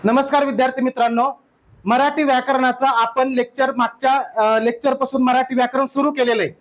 नमस्कार विद्यार्थी मित्रांनो, मराठी व्याकरणाचा आपण मागच्या लेक्चर पासून मराठी व्याकरण सुरू केलेलं आहे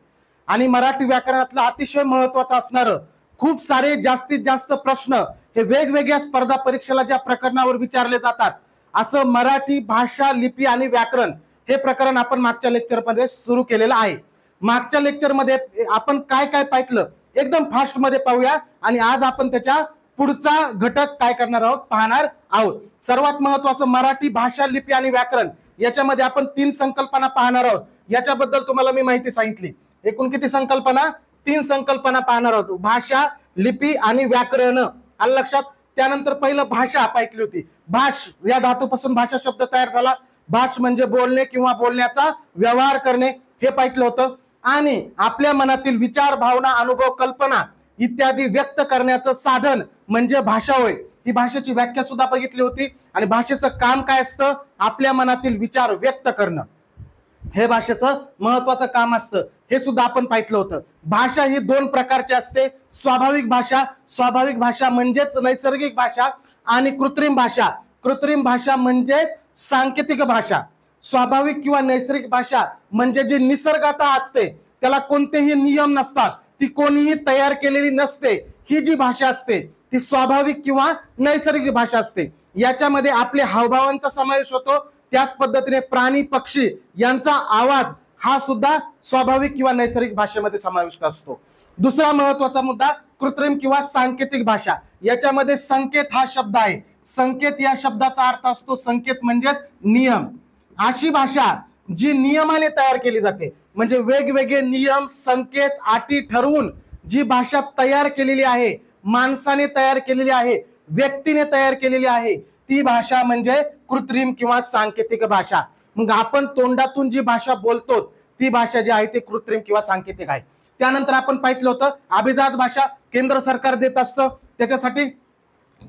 आणि मराठी व्याकरणातलं अतिशय महत्त्वाचं असणारं खूप सारे जास्तीत जास्त प्रश्न हे वेगवेगळ्या स्पर्धा परीक्षेला ज्या प्रकरणावर विचारले जातात असं मराठी भाषा, लिपी आणि व्याकरण हे प्रकरण आपण मागच्या लेक्चरमध्ये सुरू केलेलं आहे। मागच्या लेक्चरमध्ये आपण काय काय पाहिलं एकदम फास्ट मध्ये पाहूया आणि आज आपण त्याच्या पुढचा घटक काय करणार आहोत पाहणार आहोत। सर्वात महत्त्वाचं मराठी भाषा, लिपी आणि व्याकरण याच्यामध्ये आपण 3 संकल्पना पाहणार आहोत। याच्याबद्दल तुम्हाला मी माहिती सांगितली। एकूण किती संकल्पना? 3 संकल्पना पाहणार आहोत, भाषा, लिपी आणि व्याकरण। आलं लक्षात? त्यानंतर पहिलं भाषा पाहिली होती। भाष या धातूपासून भाषा शब्द तयार झाला। भाष म्हणजे बोलणे किंवा बोलण्याचा व्यवहार करणे हे पाहिलं होतं। आणि आपल्या मनातील विचार, भावना, अनुभव, कल्पना इत्यादी व्यक्त करण्याचं साधन म्हणजे भाषा होय। ही भाषेची व्याख्या सुद्धा बघितली होती आणि भाषेचं काम काय असतं? आपल्या मनातील विचार व्यक्त करणं हे भाषेचं महत्त्वाचं काम असतं, हे सुद्धा आपण पाहिलं होतं। भाषा ही 2 प्रकारची असते, स्वाभाविक भाषा, स्वाभाविक भाषा म्हणजेच नैसर्गिक भाषा आणि कृत्रिम भाषा, कृत्रिम भाषा म्हणजेच सांकेतिक भाषा। स्वाभाविक किंवा नैसर्गिक भाषा म्हणजे जी निसर्गता असते, त्याला कोणतेही नियम नसतात, ती कोणीही तयार केलेली नसते, ही जी भाषा असते ती स्वाभाविक किंवा नैसर्गिक भाषा असते। याच्यामध्ये आपले हावभावांचा समावेश होतो, त्याच पद्धतीने प्राणी, पक्षी यांचा आवाज हा सुद्धा स्वाभाविक किंवा नैसर्गिक भाषेमध्ये समाविष्ट असतो। दुसरा महत्त्वाचा मुद्दा कृत्रिम किंवा सांकेतिक भाषा। याच्यामध्ये संकेत हा शब्द आहे। संकेत या शब्दाचा अर्थ असतो, संकेत म्हणजे नियम। अशी भाषा जी नियमाने तयार केली जाते, म्हणजे वेगवेगळे नियम, संकेत, अटी ठरवून जी भाषा तयार केलेली आहे, माणसाने तयार केलेली आहे, व्यक्तीने तयार केलेली आहे, ती भाषा म्हणजे कृत्रिम किंवा सांकेतिक भाषा। मग आपण तोंडातून जी भाषा बोलतो ती भाषा जी आहे ती कृत्रिम किंवा सांकेतिक आहे। त्यानंतर आपण पाहिलं होतं अभिजात भाषा केंद्र सरकार देत असतं, त्याच्यासाठी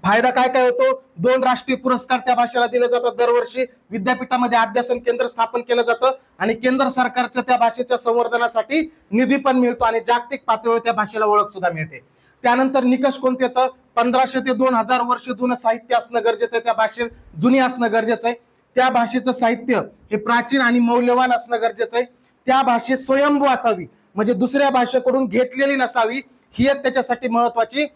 फायदा काय काय होतो? 2 राष्ट्रीय पुरस्कार त्या भाषेला दिले जातात दरवर्षी। विद्यापीठामध्ये अध्यासन केंद्र स्थापन केलं जातं आणि केंद्र सरकारच्या त्या भाषेच्या संवर्धनासाठी निधी पण मिळतो आणि जागतिक पातळीवर त्या भाषेला ओळख सुद्धा मिळते। त्यानंतर निकष कोणते येतं? 1500 ते 2000 वर्ष जुनं साहित्य असणं गरजेचं आहे, त्या भाषेत जुनी असणं गरजेचं आहे। त्या भाषेचं साहित्य हे प्राचीन आणि मौल्यवान असणं गरजेचं आहे। त्या भाषेत स्वयंभू असावी, म्हणजे दुसऱ्या भाषेकडून घेतलेली नसावी, ही एक त्याच्यासाठी महत्वाची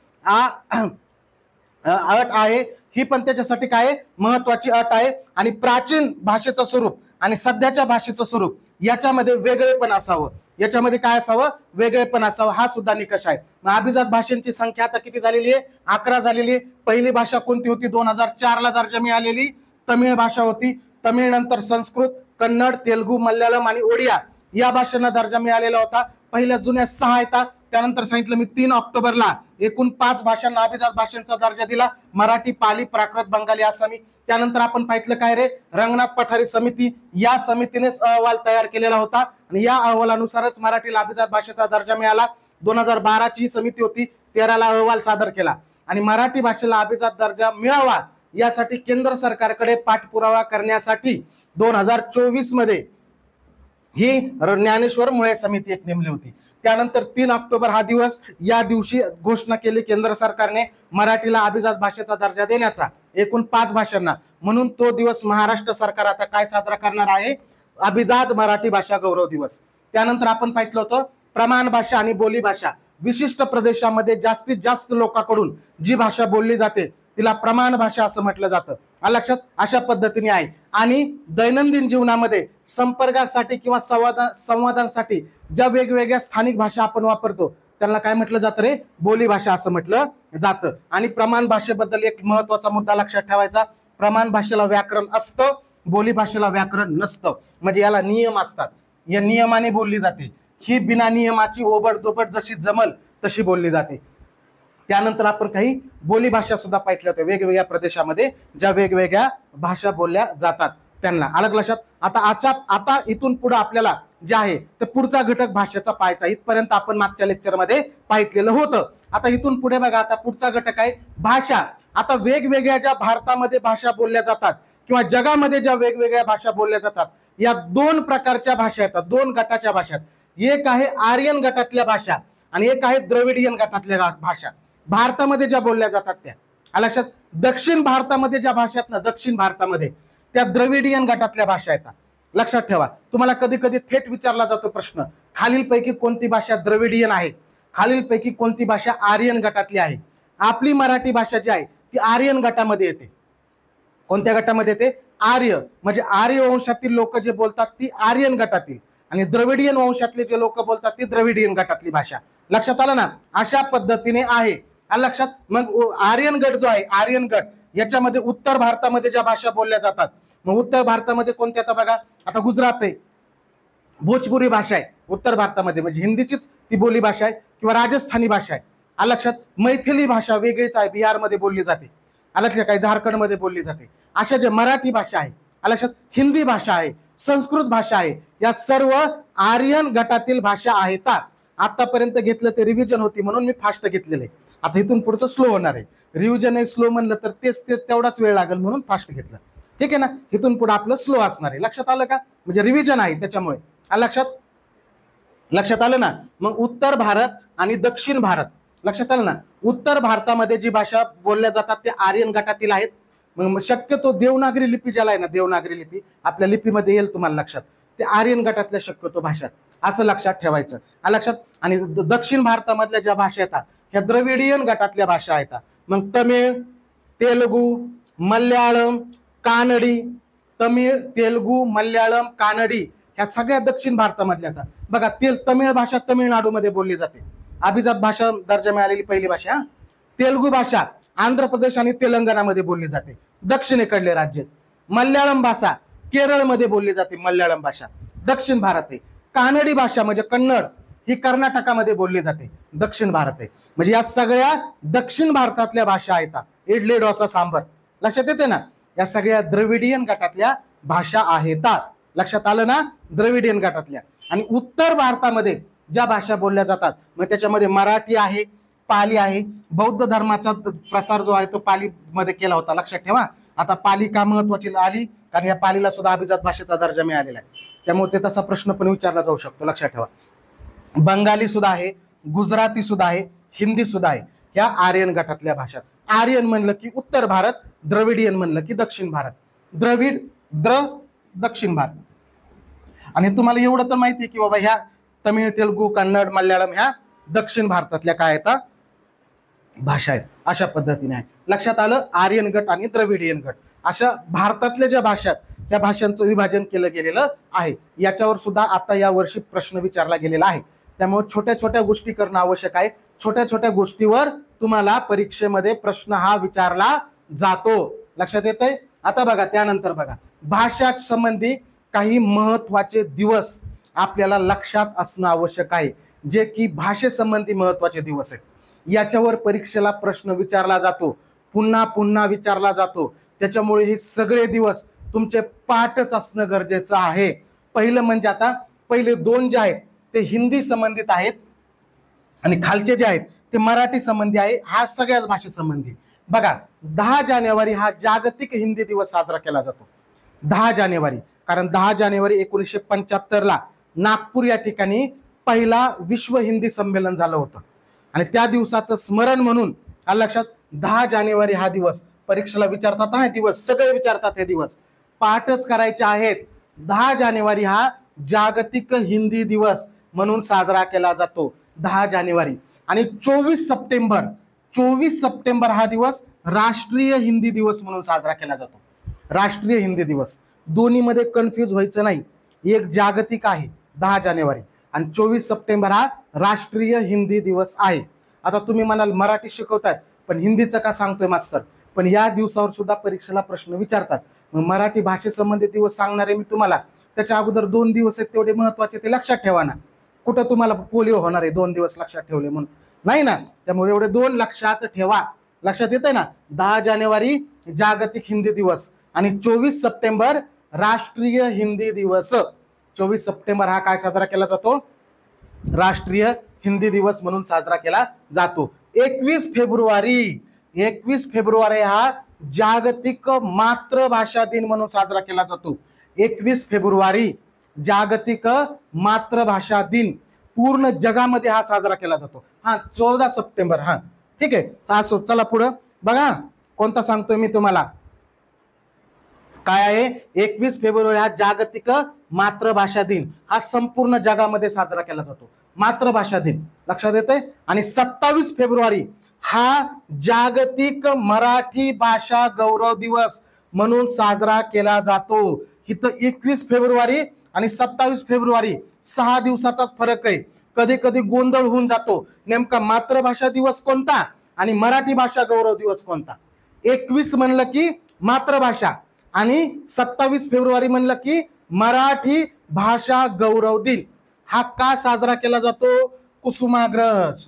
अट आहे। ही पण त्याच्यासाठी काय महत्वाची अट आहे। आणि प्राचीन भाषेचं स्वरूप आणि सध्याच्या भाषेचं स्वरूप याच्यामध्ये वेगळेपण असावं, याच्यामध्ये काय असावं? वेगळेपण असावं, हा सुद्धा निकष आहे। अभिजात भाषांची संख्या आता किती झालेली आहे? 11 झालेली आहे। पहिली भाषा कोणती होती? 2004 ला दर्जा मिळालेली तमिळ भाषा होती। तमिळ नंतर संस्कृत, कन्नड, तेलुगू, मल्याळम आणि ओडिया या भाषांना दर्जा मिळालेला होता। पहिल्या जुन्या 6 येतात। त्यानंतर सांगितलं मी 3 ऑक्टोबरला एकूण 5 भाषांना अभिजात भाषांचा दर्जा दिला, मराठी, पाली, प्राकृत, बंगाली, आसामी। त्यानंतर आपण पाहिलं काय रे? रंगनाथ पठारे समिती, या समितीनेच अहवाल तयार केलेला होता आणि या अहवालानुसारच मराठीला अभिजात भाषेचा दर्जा मिळाला। 2012 ची समिती होती, 13 ला अहवाल सादर केला आणि मराठी भाषेला अभिजात दर्जा मिळावा यासाठी केंद्र सरकारकडे पाठपुरावा करण्यासाठी 2024 मध्ये ही ज्ञानेश्वर मुळे समिती एक नेमली होती। त्यानंतर 3 ऑक्टोबर हा दिवस, या दिवशी घोषणा केली केंद्र सरकारने मराठीला अभिजात भाषेचा दर्जा देण्याचा एकूण 5 भाषांना, म्हणून तो दिवस महाराष्ट्र सरकार आता काय साजरा करणार आहे? अभिजात मराठी भाषा गौरव दिवस। त्यानंतर आपण पाहिलं होतं प्रमाण भाषा आणि बोली भाषा। विशिष्ट प्रदेशामध्ये जास्तीत जास्त लोकांकडून जी भाषा बोलली जाते तिला प्रमाण भाषा असं म्हटलं जातं। लक्षात? अशा पद्धतीने आहे। आणि दैनंदिन जीवनामध्ये संपर्कासाठी किंवा संवादांसाठी ज्या वेगवेगळ्या स्थानिक भाषा आपण वापरतो त्यांना काय म्हटलं जातं रे? बोली भाषा असं म्हटलं जातं। आणि प्रमाण भाषेबद्दल एक महत्वाचा मुद्दा लक्षात ठेवायचा, प्रमाण भाषेला व्याकरण असतं, बोली भाषेला व्याकरण नसतं, म्हणजे याला नियम असतात, या नियमाने बोलली जाते। ही बिना नियमाची ओबडधोबड जशी जमल तशी बोलली जाते। त्यानंतर आपण काही बोली भाषा सुद्धा पाहिल्या होत्या, वेगवेगळ्या प्रदेशामध्ये ज्या वेगवेगळ्या भाषा बोलल्या जातात त्यांना। अलग लक्षात? आता इथून पुढे आपल्याला जे आहे ते पुढचा घटक भाषेचा पाहायचा, इथपर्यंत आपण मागच्या लेक्चरमध्ये पाहिलेलं होतं। आता इथून पुढे बघा, आता पुढचा घटक आहे भाषा। आता वेगवेगळ्या ज्या भारतामध्ये भाषा बोलल्या जातात किंवा जगामध्ये ज्या वेगवेगळ्या भाषा बोलल्या जातात, या 2 प्रकारच्या भाषा येतात, 2 गटाच्या भाषा। एक आहे आर्यन गटातल्या भाषा आणि एक आहे द्रविडियन गटातल्या भाषा। भारतामध्ये ज्या बोलल्या जातात त्या, लक्षात? दक्षिण भारतामध्ये ज्या भाषा आहेत ना, दक्षिण भारतामध्ये त्या द्रविडियन गटातल्या भाषा आहेत. लक्षात ठेवा, तुम्हाला कधी कधी थेट विचारला जातो प्रश्न, खालीलपैकी कोणती भाषा द्रविडियन आहे, खालीलपैकी कोणती भाषा आर्यन गटातली आहे. आपली मराठी भाषा जी आहे ती आर्यन गटामध्ये येते. कोणत्या गटामध्ये येते? आर्य, म्हणजे आर्य वंशातील लोक जे बोलतात ती आर्यन गटातील, आणि द्रविडियन वंशातले जे लोक बोलतात ती द्रविडियन गटातली भाषा. लक्षात आलं ना? अशा पद्धतीने आहे लक्षात. मग आर्यन गट जो आहे, आर्यन गट याच्यामध्ये उत्तर भारतामध्ये ज्या भाषा बोलल्या जातात, मग उत्तर भारतामध्ये कोणत्या? आता बघा, आता गुजरात आहे, भोजपुरी भाषा आहे उत्तर भारतामध्ये, म्हणजे हिंदीचीच ती बोली भाषा आहे, किंवा राजस्थानी भाषा आहे. लक्षात. मैथिली भाषा वेगळीच आहे, बिहारमध्ये बोलली जाते. लक्षात, काही झारखंडमध्ये बोलली जाते. अशा जे मराठी भाषा आहे, लक्षात, हिंदी भाषा आहे, संस्कृत भाषा आहे, या सर्व आर्यन गटातील भाषा आहेत. आतापर्यंत घेतलं ते रिव्हिजन होती म्हणून मी फास्ट घेतलेलं आहे. आता इथून पुढचं स्लो होणार आहे. रिव्हिजन आहे स्लो म्हणलं तर तेच तेवढाच वेळ लागेल म्हणून फास्ट घेतलं. ठीक आहे ना? इथून पुढे आपलं स्लो असणार आहे. लक्षात आलं का? म्हणजे रिव्हिजन आहे त्याच्यामुळे. लक्षात आलं ना? मग उत्तर भारत आणि दक्षिण भारत, लक्षात आलं ना? उत्तर भारतामध्ये जी भाषा बोलल्या जातात ते आर्यन गटातील आहेत. मग शक्यतो देवनागरी लिपी ज्याला आहे ना, देवनागरी लिपी आपल्या लिपीमध्ये येईल तुम्हाला लक्षात, ते आर्यन गटातल्या शक्यतो भाषा, असं लक्षात ठेवायचं. लक्षात. आणि दक्षिण भारतामधल्या ज्या भाषा येतात ह्या द्रविडियन गटातल्या भाषा आहेत. मग तमिळ, तेलुगू, मल्याळम, कानडी, तमिळ, तेलुगू, मल्याळम, कानडी ह्या सगळ्या दक्षिण भारतामधल्या येतात. बघा, तमिळ भाषा तमिळनाडूमध्ये बोलली जाते, अभिजात भाषा दर्जा मिळालेली पहिली भाषा. तेलुगू भाषा आंध्र प्रदेश आणि तेलंगणामध्ये बोलली जाते, दक्षिणेकडले राज्य. मल्याळम भाषा केरळमध्ये बोलली जाते, मल्याळम भाषा दक्षिण भारत आहे. कानडी भाषा म्हणजे कन्नड ही कर्नाटकामध्ये बोलली जाते, दक्षिण भारत आहे. म्हणजे या सगळ्या दक्षिण भारतातल्या भाषा आहेत. इडली, डोसा, सांबर, लक्षात येते ना? या सगळ्या द्रविडियन गटातल्या भाषा आहेत. लक्षात आलं ना? द्रविडियन गटातल्या. आणि उत्तर भारतामध्ये ज्या भाषा बोलल्या जातात मग त्याच्यामध्ये मराठी आहे, पाली आहे. बौद्ध धर्माचा प्रसार जो आहे तो पाली मध्ये केला होता, लक्षात ठेवा. आता पाली का महत्वाची आली? कारण या पालीला सुद्धा अभिजात भाषेचा दर्जा मिळालेला आहे, त्यामुळे ते तसा प्रश्न पण विचारला जाऊ शकतो, लक्षात ठेवा. बंगाली सुद्धा आहे, गुजराती सुद्धा आहे, हिंदी सुद्धा आहे. ह्या आर्यन गटातल्या भाषा. आर्यन म्हणलं की उत्तर भारत, द्रविडियन म्हणलं की दक्षिण भारत. दक्षिण भारत. आणि तुम्हाला एवढं तर माहिती आहे की बाबा ह्या तमिळ, तेलुगू, कन्नड, मल्याळम ह्या दक्षिण भारतातल्या काय आहेत भाषा आहेत. अशा पद्धतीने आहे. लक्षात आलं? आर्यन गट आणि द्रविडियन गट अशा भारतातल्या ज्या भाषा आहेत त्या भाषांचं विभाजन केलं गेलेलं आहे. याच्यावर सुद्धा आता या वर्षी प्रश्न विचारला गेलेला आहे. त्यामुळे छोट्या छोट्या गोष्टी करणं आवश्यक आहे. छोट्या छोट्या गोष्टीवर तुम्हाला परीक्षेमध्ये प्रश्न हा विचारला जातो. लक्षात येतंय? आता बघा, त्यानंतर बघा, भाषा संबंधी काही महत्वाचे दिवस आपल्याला लक्षात असणं आवश्यक आहे, जे की भाषेसंबंधी महत्वाचे दिवस आहेत. याच्यावर परीक्षेला प्रश्न विचारला जातो, पुन्हा पुन्हा विचारला जातो. त्याच्यामुळे हे सगळे दिवस तुमचे पाठच असणं गरजेचं आहे. पहिलं म्हणजे आता पहिले दोन जे आहेत ते हिंदी संबंधित आहेत आणि खालचे जे आहेत ते मराठी संबंधी आहे. हा सगळ्याच भाषेसंबंधी. बघा, 10 जानेवारी हा जागतिक हिंदी दिवस साजरा केला जातो. 10 जानेवारी, कारण 10 जानेवारी 1975 ला नागपूर या ठिकाणी पहिला विश्व हिंदी संमेलन झालं होतं. आणि त्या दिवसाचं स्मरण म्हणून लक्षात 10 जानेवारी हा दिवस परीक्षेला विचारतात. हा दिवस सगळे विचारतात, हे दिवस पाठच करायचे आहेत. 10 जानेवारी हा जागतिक हिंदी दिवस म्हणून साजरा केला जातो, 10 जानेवारी. आणि 24 सप्टेंबर हा दिवस राष्ट्रीय हिंदी दिवस म्हणून साजरा केला जातो. राष्ट्रीय हिंदी दिवस, दोन्हीमध्ये कन्फ्यूज व्हायचं नाही. एक जागतिक आहे 10 जानेवारी आणि 24 सप्टेंबर हा राष्ट्रीय हिंदी दिवस आहे. आता तुम्ही म्हणाल मराठी शिकवतायत पण हिंदीचं का सांगतोय मास्तर? पण या दिवसावर सुद्धा परीक्षेला प्रश्न विचारतात. मग मराठी भाषेसंबंधी दिवस सांगणारे मी तुम्हाला. त्याच्या अगोदर 2 दिवस आहेत तेवढे महत्वाचे, ते लक्षात ठेवा ना. कुठं तुम्हाला पोलिओ होणार आहे 2 दिवस लक्षात ठेवले म्हणून? नाही ना. त्यामुळे एवढे 2 लक्षात ठेवा. लक्षात येतंय ना? 10 जानेवारी जागतिक हिंदी दिवस आणि 24 सप्टेंबर राष्ट्रीय हिंदी दिवस. 24 सप्टेंबर हा काय साजरा केला जातो? राष्ट्रीय हिंदी दिवस म्हणून साजरा केला जातो. 21 फेब्रुवारी हा जागतिक मातृभाषा दिन म्हणून साजरा केला जातो. 21 फेब्रुवारी जागतिक मातृभाषा दिन पूर्ण जगामध्ये हा साजरा केला जातो. 14 सप्टेंबर, ठीक आहे. असो, चला पुढं बघा. कोणता सांगतोय मी तुम्हाला, काय आहे 21 फेब्रुवारी हा जागतिक मातृभाषा दिन, हा संपूर्ण जगामध्ये साजरा केला जातो मातृभाषा दिन, लक्षात येते। आणि 27 फेब्रुवारी हा जागतिक मराठी भाषा गौरव दिवस म्हणून साजरा केला जातो। इथं 21 फेब्रुवारी आणि 27 फेब्रुवारी 6 दिवसाचा फरक आहे। कधी कधी गोंधळ होऊन जातो, नेमका मातृभाषा दिवस कोणता आणि मराठी भाषा गौरव दिवस कोणता। 21 म्हणलं की मातृभाषा आणि 27 फेब्रुवारी म्हणलं की मराठी भाषा गौरव दिन। हा का साजरा केला जातो? कुसुमाग्रज,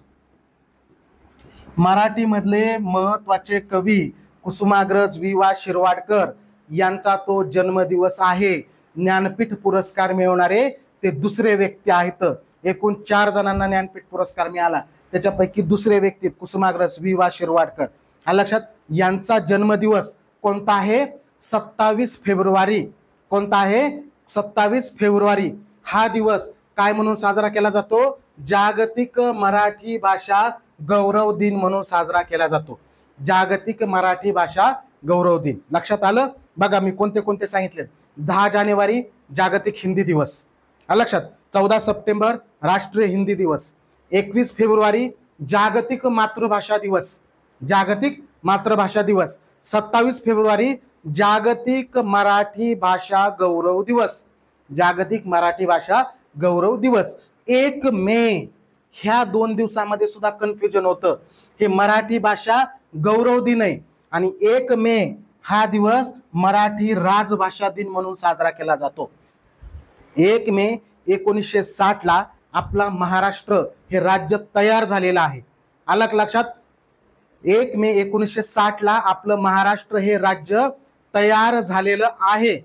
मराठी मधले महत्वाचे कवी कुसुमाग्रज वि.वा. शिरवाडकर यांचा तो जन्मदिवस आहे। ज्ञानपीठ पुरस्कार मिळवणारे ते दुसरे व्यक्ती आहेत। एकूण 4 जणांना ज्ञानपीठ पुरस्कार मिळाला, त्याच्यापैकी दुसरे व्यक्ती कुसुमाग्रज वि.वा. शिरवाडकर। हा लक्षात, यांचा जन्मदिवस कोणता आहे? 27 फेब्रुवारी। कोणता आहे? 27 फेब्रुवारी। हा दिवस काय म्हणून साजरा केला जातो? जागतिक मराठी भाषा गौरव दिन म्हणून साजरा केला जातो। जागतिक मराठी भाषा गौरव दिन, लक्षात आलं? बघा मी कोणते कोणते सांगितले। 10 जानेवारी जागतिक हिंदी दिवस, लक्षात। 14 सप्टेंबर राष्ट्रीय हिंदी दिवस। 21 फेब्रुवारी जागतिक मातृभाषा दिवस, जागतिक मातृभाषा दिवस। 27 फेब्रुवारी जागतिक मराठी भाषा गौरव दिवस, जागतिक मराठी भाषा गौरव दिवस। 1 मे ह्या 2 दिवसामध्ये सुद्धा कन्फ्युजन होतं। हे मराठी भाषा गौरव दिन आहे आणि 1 मे हा दिवस मराठी राजभाषा दिन म्हणून साजरा केला जातो। 1 मे 1960 ला आपला महाराष्ट्र हे राज्य तयार झालेलं आहे, आलं का लक्षात? 1 मे 1960 ला आपलं महाराष्ट्र हे राज्य तयार झालेलं आहे।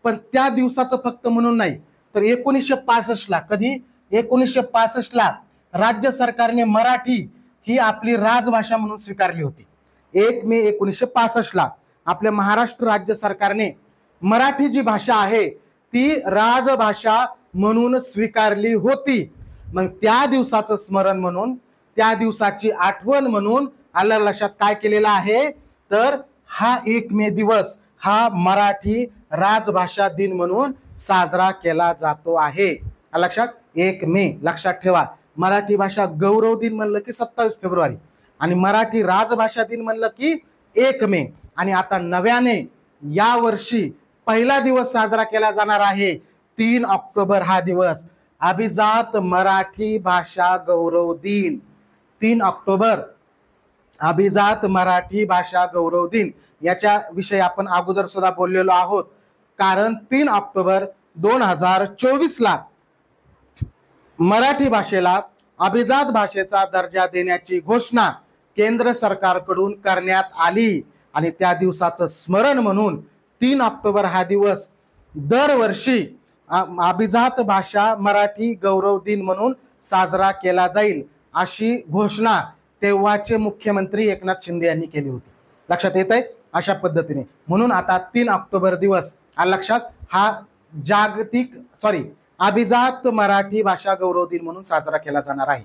पण त्या दिवसाचं फक्त म्हणून नाही, तर 1965 ला, कधी? 1965 ला राज्य सरकारने मराठी ही आपली राजभाषा म्हणून स्वीकारली होती। 1 मे 1965 ला आपल्या महाराष्ट्र राज्य सरकारने मराठी जी भाषा आहे ती राजभाषा म्हणून स्वीकारली होती। मग त्या दिवसाचं स्मरण म्हणून, त्या दिवसाची आठवण म्हणून आलं लक्षात काय केलेलं आहे? तर हा 1 मे दिवस हा मराठी राजभाषा दिन म्हणून साजरा केला जातो आहे, लक्षात? 1 मे लक्षात ठेवा। मराठी भाषा गौरव दिन म्हणलं की 27 फेब्रुवारी आणि मराठी राजभाषा दिन म्हणलं की 1 मे। आणि आता नव्याने या वर्षी पहिला दिवस साजरा केला जाणार आहे 3 ऑक्टोबर हा दिवस, अभिजात मराठी भाषा गौरव दिन। 3 ऑक्टोबर अभिजात मराठी भाषा गौरव दिन, याच्या विषयी आपण अगोदर सुद्धा बोललेलो आहोत। कारण 3 ऑक्टोबर 2024 ला मराठी भाषेला अभिजात भाषेचा दर्जा देण्याची घोषणा केंद्र सरकारकडून करण्यात आली आणि त्या दिवसाचं स्मरण म्हणून 3 ऑक्टोबर हा दिवस दरवर्षी अभिजात भाषा मराठी गौरव दिन म्हणून साजरा केला जाईल, अशी घोषणा तेव्हाचे मुख्यमंत्री एकनाथ शिंदे यांनी केली होती, लक्षात येत आहे? अशा पद्धतीने म्हणून आता 3 ऑक्टोबर दिवस लक्षात, हा अभिजात मराठी भाषा गौरव दिन म्हणून साजरा केला जाणार आहे।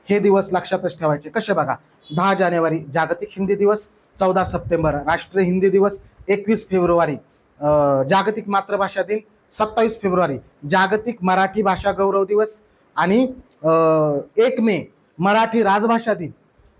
हे दिवस लक्षातच ठेवायचे कसे बघा। 10 जानेवारी जागतिक हिंदी दिवस, 14 सप्टेंबर राष्ट्रीय हिंदी दिवस, 21 फेब्रुवारी जागतिक मातृभाषा दिन, 27 फेब्रुवारी जागतिक मराठी भाषा गौरव दिवस आणि 1 मे मराठी राजभाषा दिन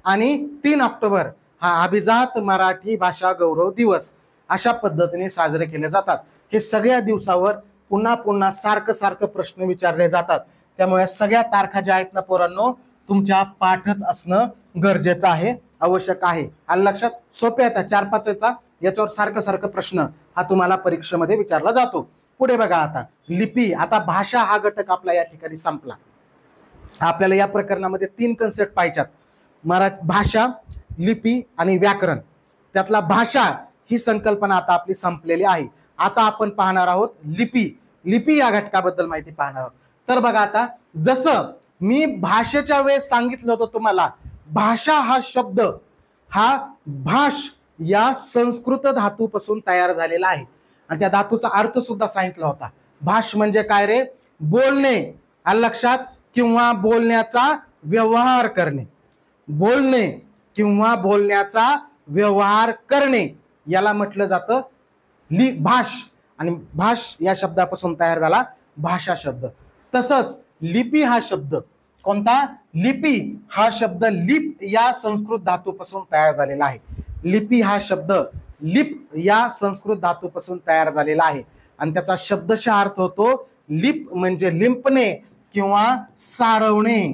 आणि 3 ऑक्टोबर हा अभिजात मराठी भाषा गौरव दिवस, अशा पद्धतीने साजरे केले जातात। हे सगळ्या दिवसावर पुन्हा पुन्हा सारखं प्रश्न विचारले जातात, त्यामुळे सगळ्या तारखा ज्या आहेत ना पोरांनो, तुमच्या पाठच असणं गरजेचं आहे, आवश्यक आहे। आलं लक्षात? सोपे आहेत, 4-5 याच्यावर सारखं प्रश्न हा तुम्हाला परीक्षेमध्ये विचारला जातो। पुढे बघा आता लिपी। आता भाषा हा घटक आपला या ठिकाणी संपला। आपल्याला या प्रकरणामध्ये 3 कन्सेप्ट पाहिजेत, मराठी भाषा, लिपी आणि व्याकरण। त्यातला भाषा ही संकल्पना आता आपली संपलेली आहे। आता आपण पाहणार आहोत लिपी। लिपी या घटकाबद्दल माहिती पाहणार आहोत। तर बघा आता, जसं मी भाषेच्या वेळेस सांगितलं होतं तुम्हाला, भाषा हा शब्द हा भाष या संस्कृत धातूपासून तयार झालेला आहे आणि त्या धातूचा अर्थ सुद्धा सांगितला होता। भाष म्हणजे काय रे? बोलणे, आलं लक्षात? किंवा बोलण्याचा व्यवहार करणे, बोलणे किंवा बोलण्याचा व्यवहार करणे याला म्हटलं जातं भाष, आणि भाष या शब्दापासून तयार झाला भाषा शब्द. तसंच लिपी हा शब्द, कोणता? लिपी हा शब्द लिप या संस्कृत धातूपासून तयार झालेला आहे. लिपी हा शब्द लिप या संस्कृत धातूपासून तयार झालेला आहे आणि त्याचा शब्दशः अर्थ होतो लिप म्हणजे लिंपणे किंवा सारवणे.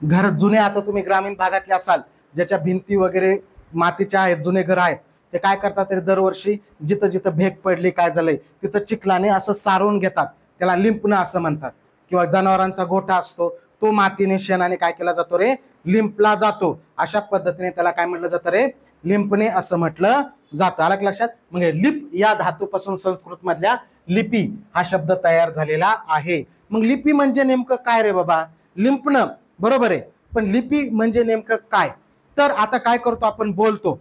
घर जुने, आता तुम्ही ग्रामीण भागातले असाल ज्याच्या भिंती वगैरे मातीच्या आहेत, जुने घर आहेत, ते काय करतात तरी दरवर्षी जिथं जिथं भेग पडली, काय झालंय तिथं चिखलाने असं सारवून घेतात, त्याला लिंपणं असं म्हणतात. किंवा जनावरांचा गोठा असतो तो मातीने शेणाने काय केला जातो रे? लिंपला जातो. अशा पद्धतीने त्याला काय म्हटलं जातं रे? लिंपणे असं म्हटलं जातं. आलं लक्षात? म्हणजे लिप या धातूपासून संस्कृत मधल्या लिपी हा शब्द तयार झालेला आहे. मग लिपी म्हणजे नेमकं काय रे बाबा? लिंपणं बरोबर आहे, पण लिपी म्हणजे नेमकं काय? तर आता काय करतो आपण? बोलतो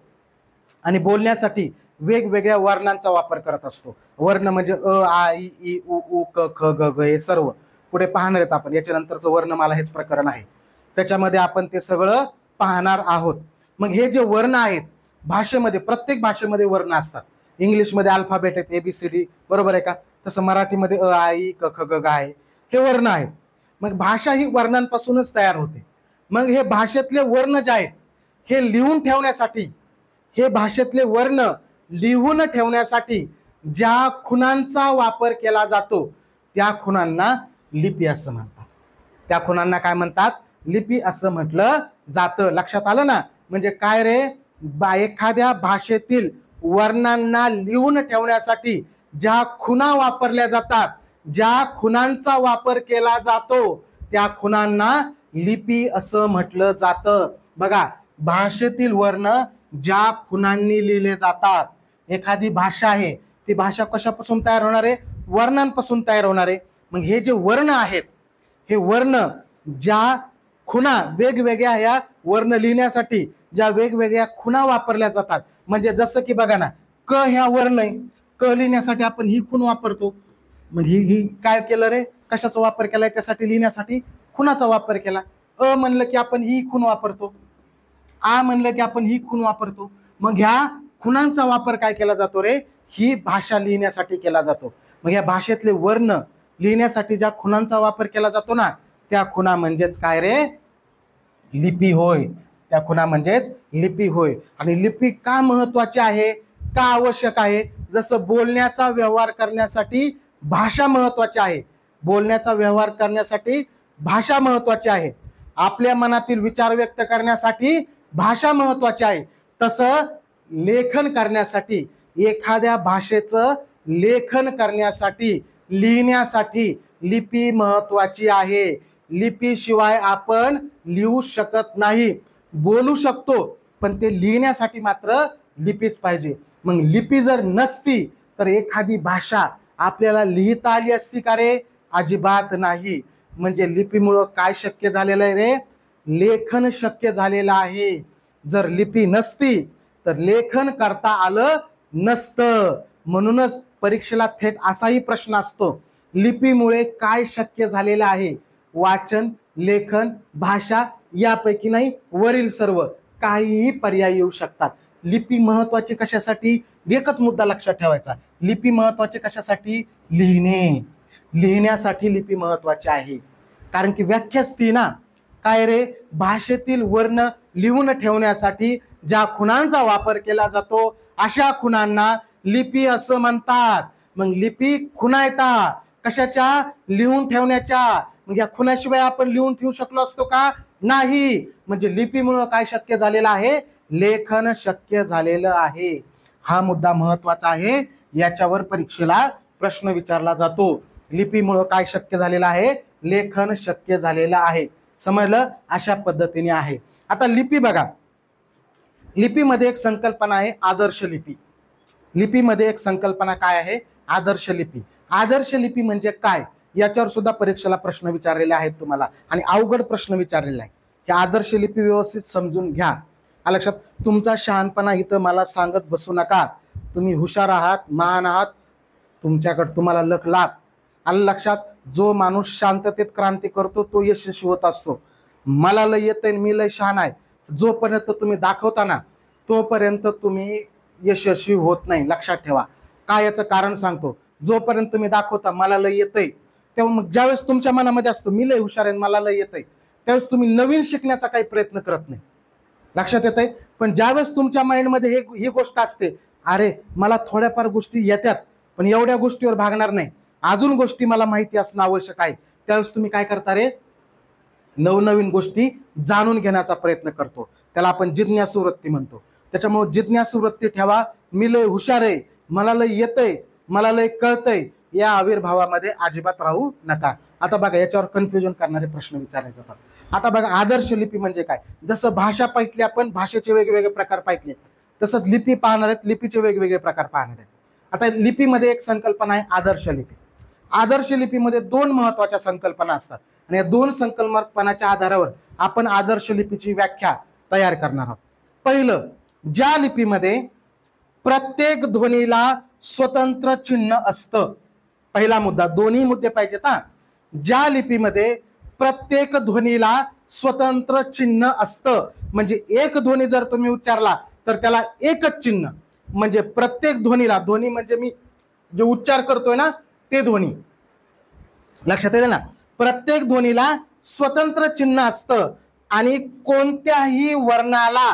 आणि बोलण्यासाठी वेगवेगळ्या वर्णांचा वापर करत असतो. वर्ण म्हणजे अ, आ, इ, ई, उ, ऊ, क, ख, ग, घ हे सर्व पुढे पाहणार आहेत आपण. याच्यानंतरचं वर्णमाला हेच प्रकरण आहे, त्याच्यामध्ये आपण ते सगळं पाहणार आहोत. मग हे जे वर्ण आहेत भाषेमध्ये, प्रत्येक भाषेमध्ये वर्ण असतात. इंग्लिशमध्ये अल्फाबेट आहेत ABCD, बरोबर आहे का? तसं मराठीमध्ये अ, आ, इ, क, ख, ग, घ आहे, हे वर्ण आहेत. मग भाषा ही वर्णांपासूनच तयार होते. मग हे भाषेतले वर्ण जे आहेत हे लिहून ठेवण्यासाठी, हे भाषेतले वर्ण लिहून ठेवण्यासाठी ज्या खुणांचा वापर केला जातो त्या खुणांना लिपी असं म्हणतात. त्या खुणांना काय म्हणतात? लिपी असं म्हटलं जातं. लक्षात आलं ना? म्हणजे काय रे? एखाद्या भाषेतील वर्णांना लिहून ठेवण्यासाठी ज्या खुणा वापरल्या जातात, ज्या खुणांचा वापर केला जातो त्या खुणांना लिपी असं म्हटलं जातं. बघा, भाषेतील वर्ण ज्या खुणांनी लिहिले जातात. एखादी भाषा आहे, ती भाषा कशापासून तयार होणार आहे? वर्णांपासून तयार होणार आहे. मग हे जे वर्ण आहेत, हे वर्ण ज्या खुणा वेगवेगळ्या, या वर्ण लिहिण्यासाठी ज्या वेगवेगळ्या खुणा वापरल्या जातात. म्हणजे जसं की बघा ना, क ह्या वर्ण आहे, क लिहिण्यासाठी आपण ही खूण वापरतो. मग ही काय केलं रे? कशाचा वापर केलाय? त्यासाठी लिहिण्यासाठी खुणाचा वापर केला. अ म्हणलं की आपण ही खूण वापरतो, आ म्हणलं की आपण ही खूण वापरतो. मग ह्या खुणांचा वापर काय केला जातो रे? ही भाषा लिहिण्यासाठी केला जातो. मग या भाषेतले वर्ण लिहिण्यासाठी ज्या खुणांचा वापर केला जातो ना, त्या खुणा म्हणजेच काय रे? लिपी होय. त्या खुणा म्हणजेच लिपी होय. आणि लिपी का महत्वाची आहे, का आवश्यक आहे? जसं बोलण्याचा व्यवहार करण्यासाठी भाषा महत्वाची आहे, बोलण्याचा व्यवहार करण्यासाठी भाषा महत्वाची आहे, आपल्या मनातील विचार व्यक्त करण्यासाठी भाषा महत्वाची आहे, तसं लेखन करण्यासाठी, एखाद्या भाषेचं लेखन करण्यासाठी, लिहिण्यासाठी लिपी महत्वाची आहे. लिपीशिवाय आपण लिहू शकत नाही. बोलू शकतो पण ते लिहिण्यासाठी मात्र लिपीच पाहिजे. मग लिपी जर नसती तर एखादी भाषा आपल्याला लिहिता आली असती का रे? अजिबात नाही. म्हणजे लिपीमुळं काय शक्य झालेलं आहे रे? लेखन शक्य झालेलं आहे. जर लिपी नसती तर लेखन करता आलं नसतं. म्हणूनच परीक्षेला थेट असाही प्रश्न असतो, लिपीमुळे काय शक्य झालेलं आहे? वाचन, लेखन, भाषा यापैकी नाही, वरील सर्व. काहीही पर्याय येऊ शकतात. लिपी महत्वाची कशासाठी? एकच मुद्दा लक्षात ठेवायचा, लिपी महत्वाची कशासाठी? लिहिणे. लिहिण्यासाठी लिपी महत्वाची आहे. कारण की व्याख्याच ती ना, काय रे? भाषेतील वर्ण लिहून ठेवण्यासाठी ज्या खुणांचा वापर केला जातो अशा खुणांना लिपी असं म्हणतात. मग लिपी खुणा येतात कशाच्या? लिहून ठेवण्याच्या. मग या खुणाशिवाय आपण लिहून ठेवू शकलो असतो का? नाही. म्हणजे लिपीमुळे काय शक्य झालेलं आहे? लेखन शक्य झालेलं आहे. हा मुद्दा महत्वाचा आहे, याच्यावर परीक्षेला प्रश्न विचारला जातो. लिपीमुळे काय शक्य झालेलं आहे? लेखन शक्य झालेलं आहे. समजलं? अशा पद्धतीने आहे. आता लिपी बघा, लिपीमध्ये एक संकल्पना आहे आदर्श लिपी. लिपीमध्ये एक संकल्पना काय आहे? आदर्श लिपी. आदर्श लिपी म्हणजे काय याच्यावर सुद्धा परीक्षेला प्रश्न विचारलेले आहेत तुम्हाला, आणि अवघड प्रश्न विचारलेला आहे. हे आदर्श लिपी व्यवस्थित समजून घ्या. लक्षात? तुमचा शहाणपणा इथं मला सांगत बसू नका. तुम्ही हुशार आहात, महान आहात, तुमच्याकडे तुम्हाला लक लाभ. आलं लक्षात? जो माणूस शांततेत क्रांती करतो तो यशस्वी होत असतो. मला लय येतंय, मी लय शहाण आहे, जोपर्यंत तुम्ही दाखवता ना तोपर्यंत तुम्ही यशस्वी होत नाही. लक्षात ठेवा. काय याचं कारण सांगतो. जोपर्यंत तुम्ही दाखवता मला लय येतंय, तेव्हा मग ज्यावेळेस तुमच्या मनामध्ये असतं मी लय हुशार आहे मला लय येतंय, त्यावेळेस तुम्ही नवीन शिकण्याचा काही प्रयत्न करत नाही. लक्षात येत आहे. पण ज्यावेळेस तुमच्या माइंडमध्ये ही गोष्ट असते, अरे मला थोड्याफार गोष्टी येतात पण एवढ्या गोष्टीवर भागणार नाही, अजून गोष्टी मला माहिती असणं आवश्यक आहे, त्यावेळेस तुम्ही काय करता रे, नवनवीन गोष्टी जाणून घेण्याचा प्रयत्न करतो. त्याला आपण जिज्ञासू वृत्ती म्हणतो. त्याच्यामुळे जिज्ञासू वृत्ती ठेवा. मी लय हुशार आहे, मला लय येतंय, मला लय कळतंय, या आविर्भावामध्ये अजिबात राहू नका. आता बघा याच्यावर कन्फ्युजन करणारे प्रश्न विचारले जातात. आता बघा आदर्श लिपी म्हणजे काय. जसं भाषा पाहिली आपण, भाषेचे वेगवेगळे प्रकार पाहिजे, तसंच लिपी पाहणार आहेत, लिपीचे वेगवेगळे प्रकार पाहणार आहेत. आता लिपीमध्ये एक संकल्पना आहे आदर्श लिपी. आदर्श लिपीमध्ये दोन महत्वाच्या संकल्पना असतात आणि या दोन संकल्पनाच्या आधारावर आपण आदर्श लिपीची व्याख्या तयार करणार आहोत. पहिलं, ज्या लिपीमध्ये प्रत्येक ध्वनीला स्वतंत्र चिन्ह असतं. पहिला मुद्दा, दोन्ही मुद्दे पाहिजेत हा. ज्या लिपीमध्ये प्रत्येक ध्वनीला स्वतंत्र चिन्ह असतं, म्हणजे एक ध्वनी जर तुम्ही उच्चारला तर त्याला एकच चिन्ह, म्हणजे प्रत्येक ध्वनीला, ध्वनी म्हणजे मी जे उच्चार करतोय ना ते ध्वनी, लक्षात येते ना, प्रत्येक ध्वनीला स्वतंत्र चिन्ह असतं आणि कोणत्याही वर्णाला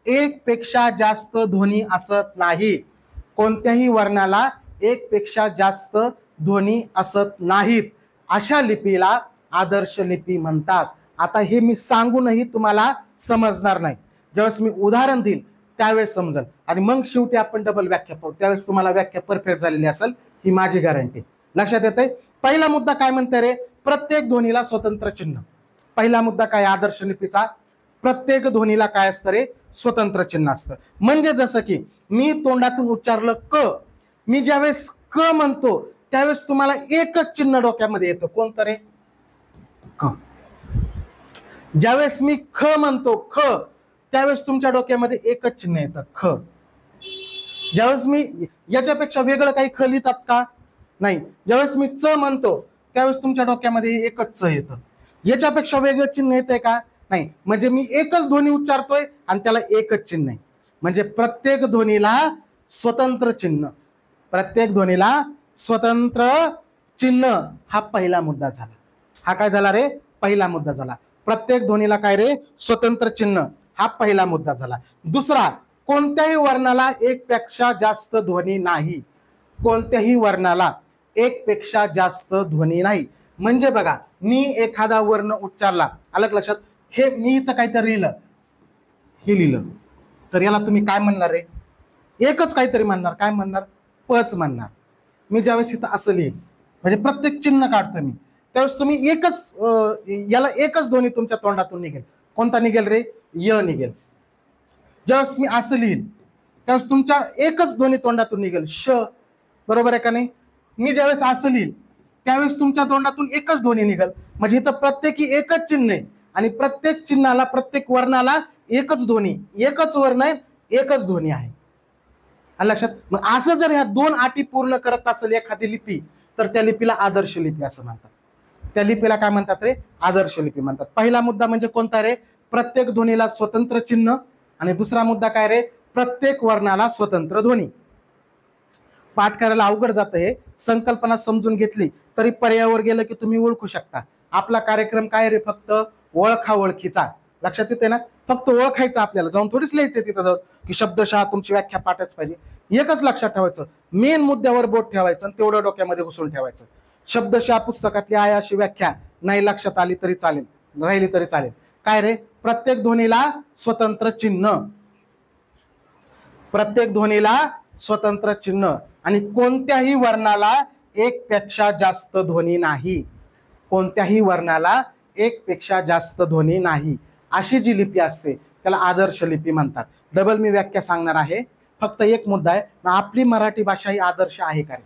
एक पेक्षा जास्त ध्वनी असत नाही. कोणत्याही वर्णाला एक पेक्षा जास्त ध्वनी असत नाहीत. अशा लिपीला आदर्श लिपी म्हणतात. आता हे मी सांगूनही तुम्हाला समजणार नाही. ज्यावेळेस मी उदाहरण देईल त्यावेळेस समजेल आणि मग शेवटी आपण डबल व्याख्या पाहू, त्यावेळेस तुम्हाला व्याख्या परफेक्ट झालेली असेल ही माझी गॅरंटी. लक्षात येते. पहिला मुद्दा काय म्हणते रे, प्रत्येक ध्वनीला स्वतंत्र चिन्ह. पहिला मुद्दा काय आदर्श लिपीचा, प्रत्येक ध्वनीला काय असतं रे, स्वतंत्र चिन्ह असतं. म्हणजे जसं की मी तोंडातून उच्चारलं क, मी ज्यावेळेस क म्हणतो त्यावेळेस तुम्हाला एकच चिन्ह डोक्यामध्ये येतं, कोणतं रे, क. ज्यावेळेस मी ख म्हणतो ख, त्यावेळेस तुमच्या डोक्यामध्ये एकच चिन्ह येतं, ख. ज्यावेळेस मी याच्यापेक्षा वेगळं काही ख लिहितात का, नाही. ज्यावेळेस मी च म्हणतो त्यावेळेस तुमच्या डोक्यामध्ये एकच च येतं. याच्यापेक्षा वेगळं चिन्ह येतंय का, नाही. म्हणजे मी एकच ध्वनी उच्चारतोय आणि त्याला एकच चिन्ह आहे. म्हणजे प्रत्येक ध्वनीला स्वतंत्र चिन्ह, प्रत्येक ध्वनीला स्वतंत्र चिन्ह, हा पहिला मुद्दा झाला. हा काय झाला रे, पहिला मुद्दा झाला. प्रत्येक ध्वनीला काय रे, स्वतंत्र चिन्ह, हा पहिला मुद्दा झाला. दुसरा, कोणत्याही वर्णाला एक पेक्षा जास्त ध्वनी नाही. कोणत्याही वर्णाला एक पेक्षा जास्त ध्वनी नाही. म्हणजे बघा मी एखादा वर्ण उच्चारला, अलग लक्षात, हे मी इथं काहीतरी लिहिलं, हे लिहिलं, तर याला तुम्ही काय म्हणणार रे, एकच काहीतरी म्हणणार, काय म्हणणार, पच म्हणणार. मी ज्यावेळेस इथं असं लिहिल म्हणजे प्रत्येक चिन्ह काढतो मी, त्यावेळेस तुम्ही एकच याला एकच ध्वनी तुमच्या तोंडातून निघेल. कोणता निघेल रे, य निघेल. ज्यावेळेस मी असं लिहिल त्यावेळेस तुमच्या एकच ध्वनी तोंडातून निघेल, श. बरोबर आहे का नाही. मी ज्यावेळेस असं लिहिल त्यावेळेस तुमच्या तोंडातून एकच ध्वनी निघेल. म्हणजे इथं प्रत्येकी एकच चिन्ह आहे आणि प्रत्येक चिन्हाला, प्रत्येक वर्णाला एकच ध्वनी, एकच वर्ण आहे, एकच ध्वनी आहे. लक्षात. मग असं जर ह्या दोन अटी पूर्ण करत असेल एखादी लिपी तर त्या लिपीला आदर्श लिपी असं म्हणतात. त्या लिपीला काय म्हणतात रे, आदर्श लिपी म्हणतात. पहिला मुद्दा म्हणजे कोणता रे, प्रत्येक ध्वनीला स्वतंत्र चिन्ह, आणि दुसरा मुद्दा काय रे, प्रत्येक वर्णाला स्वतंत्र ध्वनी. पाठ करायला अवघड जातं, हे संकल्पना समजून घेतली तरी पर्यायावर गेलं की तुम्ही ओळखू शकता. आपला कार्यक्रम काय रे, फक्त ओळखा ओळखीचा. लक्षात येते ना, फक्त ओळखायचं आपल्याला, जाऊन थोडीच लिहायचं तिथं जाऊन की शब्दशः तुमची व्याख्या पाठच पाहिजे. एकच लक्षात ठेवायचं, मेन मुद्द्यावर बोट ठेवायचं आणि तेवढं डोक्यामध्ये घुसून ठेवायचं. शब्दशः पुस्तकातली आहे अशी व्याख्या नाही लक्षात आली तरी चालेल, राहिली तरी चालेल. काय रे, प्रत्येक ध्वनीला स्वतंत्र चिन्ह, प्रत्येक ध्वनीला स्वतंत्र चिन्ह आणि कोणत्याही वर्णाला एक पेक्षा जास्त ध्वनी नाही. कोणत्याही वर्णाला एक पेक्षा जास्त ध्वनी नाही. अशी जी लिपी असते त्याला आदर्श लिपी म्हणतात. डबल मी व्याख्या सांगणार आहे. फक्त एक मुद्दा आहे, आपली मराठी भाषा ही आदर्श आहे का रे?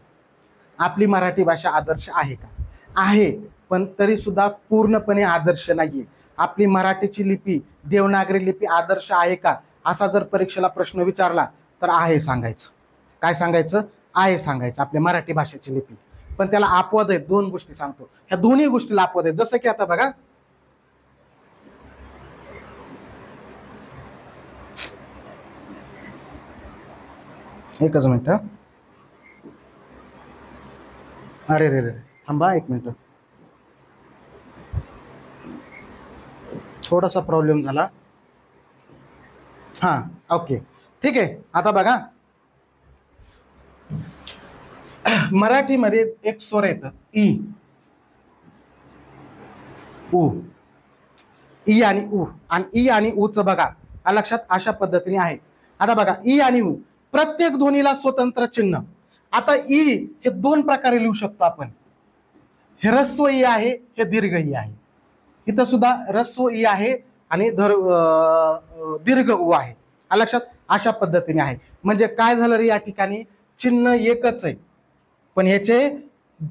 आपली मराठी भाषा आदर्श आहे का? आहे, पण तरी सुद्धा पूर्णपणे आदर्श नाहीये. आपली मराठीची लिपी, देवनागरी लिपी आदर्श आहे का असा जर परीक्षेला प्रश्न विचारला तर आहे सांगायचं. काय सांगायचं? आहे सांगायचं आपल्या मराठी भाषेची लिपी. पण त्याला अपवाद आहेत, दोन गोष्टी सांगतो. ह्या दोन्ही गोष्टीला अपवाद आहेत. जसं की आता बघा, एकच मिनिट. अरे रे रे, थांबा एक मिनिट, थोडासा प्रॉब्लेम झाला. हां ओके ठीक आहे. आता बघा, मराठीमध्ये एक स्वर येतं ई, उ, ई आणि उ, आणि ई आणि ऊच बघा लक्षात अशा पद्धतीने आहे. आता बघा ई आणि उ प्रत्येक ध्वनीला स्वतंत्र चिन्ह. आता ई हे दोन प्रकारे लिहू शकतो आपण. हे ह्रस्व ई आहे, हे दीर्घ ई आहे. इथं सुद्धा ह्रस्व ई आहे आणि दीर्घ उ आहे. लक्षात अशा पद्धतीने आहे. म्हणजे काय झालं रे, या ठिकाणी चिन्ह एकच आहे, पण ह्याचे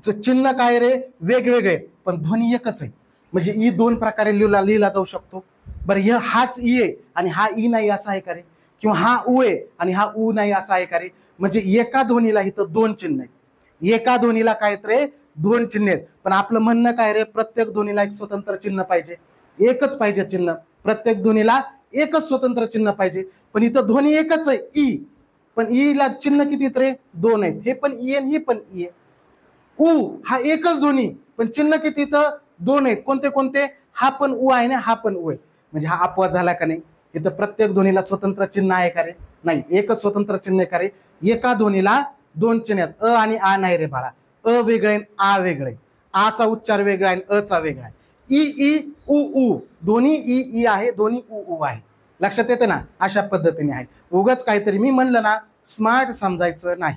चिन्ह काय रे वेगवेगळे, पण ध्वनी एकच आहे. म्हणजे ई दोन प्रकारे लिहिला जाऊ शकतो. बरं, हाच ई आहे आणि हा ई नाही असा आहे का रे, किंवा हा उ आहे आणि हा उ नाही असा आहे का रे. म्हणजे एका ध्वनीला इथं दोन चिन्ह आहेत, एका ध्वनीला काय रे दोन चिन्ह आहेत. पण आपलं म्हणणं काय रे, प्रत्येक ध्वनीला एक स्वतंत्र चिन्ह पाहिजे, एकच पाहिजे चिन्ह. प्रत्येक ध्वनीला एकच स्वतंत्र चिन्ह पाहिजे. पण इथं ध्वनी एकच आहे ई, पण ई ला चिन्ह किती रे दोन आहेत. हे पण ई आणि हे पण ई आहे. उ हा एकच ध्वनी, पण चिन्ह किती इथं दोन आहेत. कोणते कोणते, हा पण उ आहे ना, हा पण उ आहे. म्हणजे हा अपवाद झाला का नाही. इथं प्रत्येक ध्वनीला स्वतंत्र चिन्ह आहे का रे, नाही, एकच स्वतंत्र चिन्ह आहे का रे. एका ध्वनीला दोन चिन्ह आहेत, अ आणि आ नाही रे बाळा. अ वेगळे आ वेगळे, आचा उच्चार वेगळा आहे, अचा वेगळा आहे. ई ई उ उ दोन्ही ई ई आहे, दोन्ही उ उ आहे. लक्षात येते ना, अशा पद्धतीने आहे. उगाच काहीतरी मी म्हणलं ना, स्मार्ट समजायचं नाही.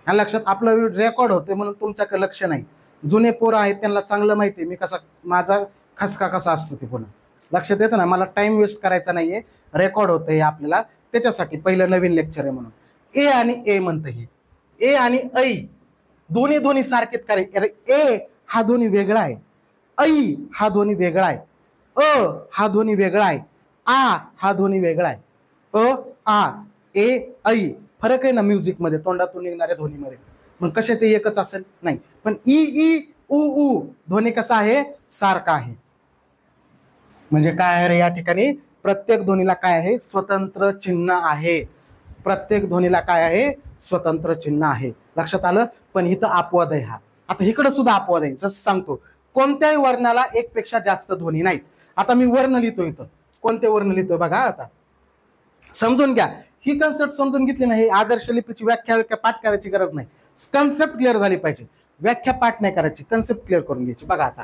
लक्षात, आपलं रेकॉर्ड होते म्हणून तुमच्याकडे लक्ष नाही. जुने पोरं आहेत त्यांना चांगलं माहिती आहे मी कसा, माझा खसका कसा असतो ते. पुन्हा लक्षात येतं ना, मला टाइम वेस्ट करायचा नाहीये. रेकॉर्ड होतं हे आपल्याला, त्याच्यासाठी पहिलं नवीन लेक्चर आहे म्हणून. ए आणि ए म्हणतं, हे ए आणि ऐ दोन्ही सारखेच करे. ए हा दोन्ही वेगळा आहे, ऐ हा दोन्ही वेगळा आहे, अ हा दोन्ही वेगळा आहे, आ हा दोन्ही वेगळा आहे. अ आ ए ऐ फरक आहे ना म्युझिक मध्ये, तोंडातून निघणाऱ्या ध्वनीमध्ये. मग कसे ते एकच असेल नाही. पण ई ई उ उ ध्वनी कसा आहे, सारखा आहे. म्हणजे काय आहे रे, या ठिकाणी प्रत्येक ध्वनीला काय आहे, स्वतंत्र चिन्ह आहे. प्रत्येक ध्वनीला काय आहे, स्वतंत्र चिन्ह आहे. लक्षात आलं. पण इथं अपवाद आहे हा. आता इकडे सुद्धा अपवाद आहे. जसं सांगतो, कोणत्याही वर्णाला एक पेक्षा जास्त ध्वनी नाहीत. आता मी वर्ण लिहितो इथं, कोणते वर्ण लिहितो बघा. आता समजून घ्या, ही कन्सेप्ट समजून घेतली नाही. आदर्श लिपीची व्याख्या पाठ करायची गरज नाही. कन्सेप्ट क्लिअर झाली पाहिजे, व्याख्या पाठ नाही करायची, कन्सेप्ट क्लिअर करून घ्यायची. बघा आता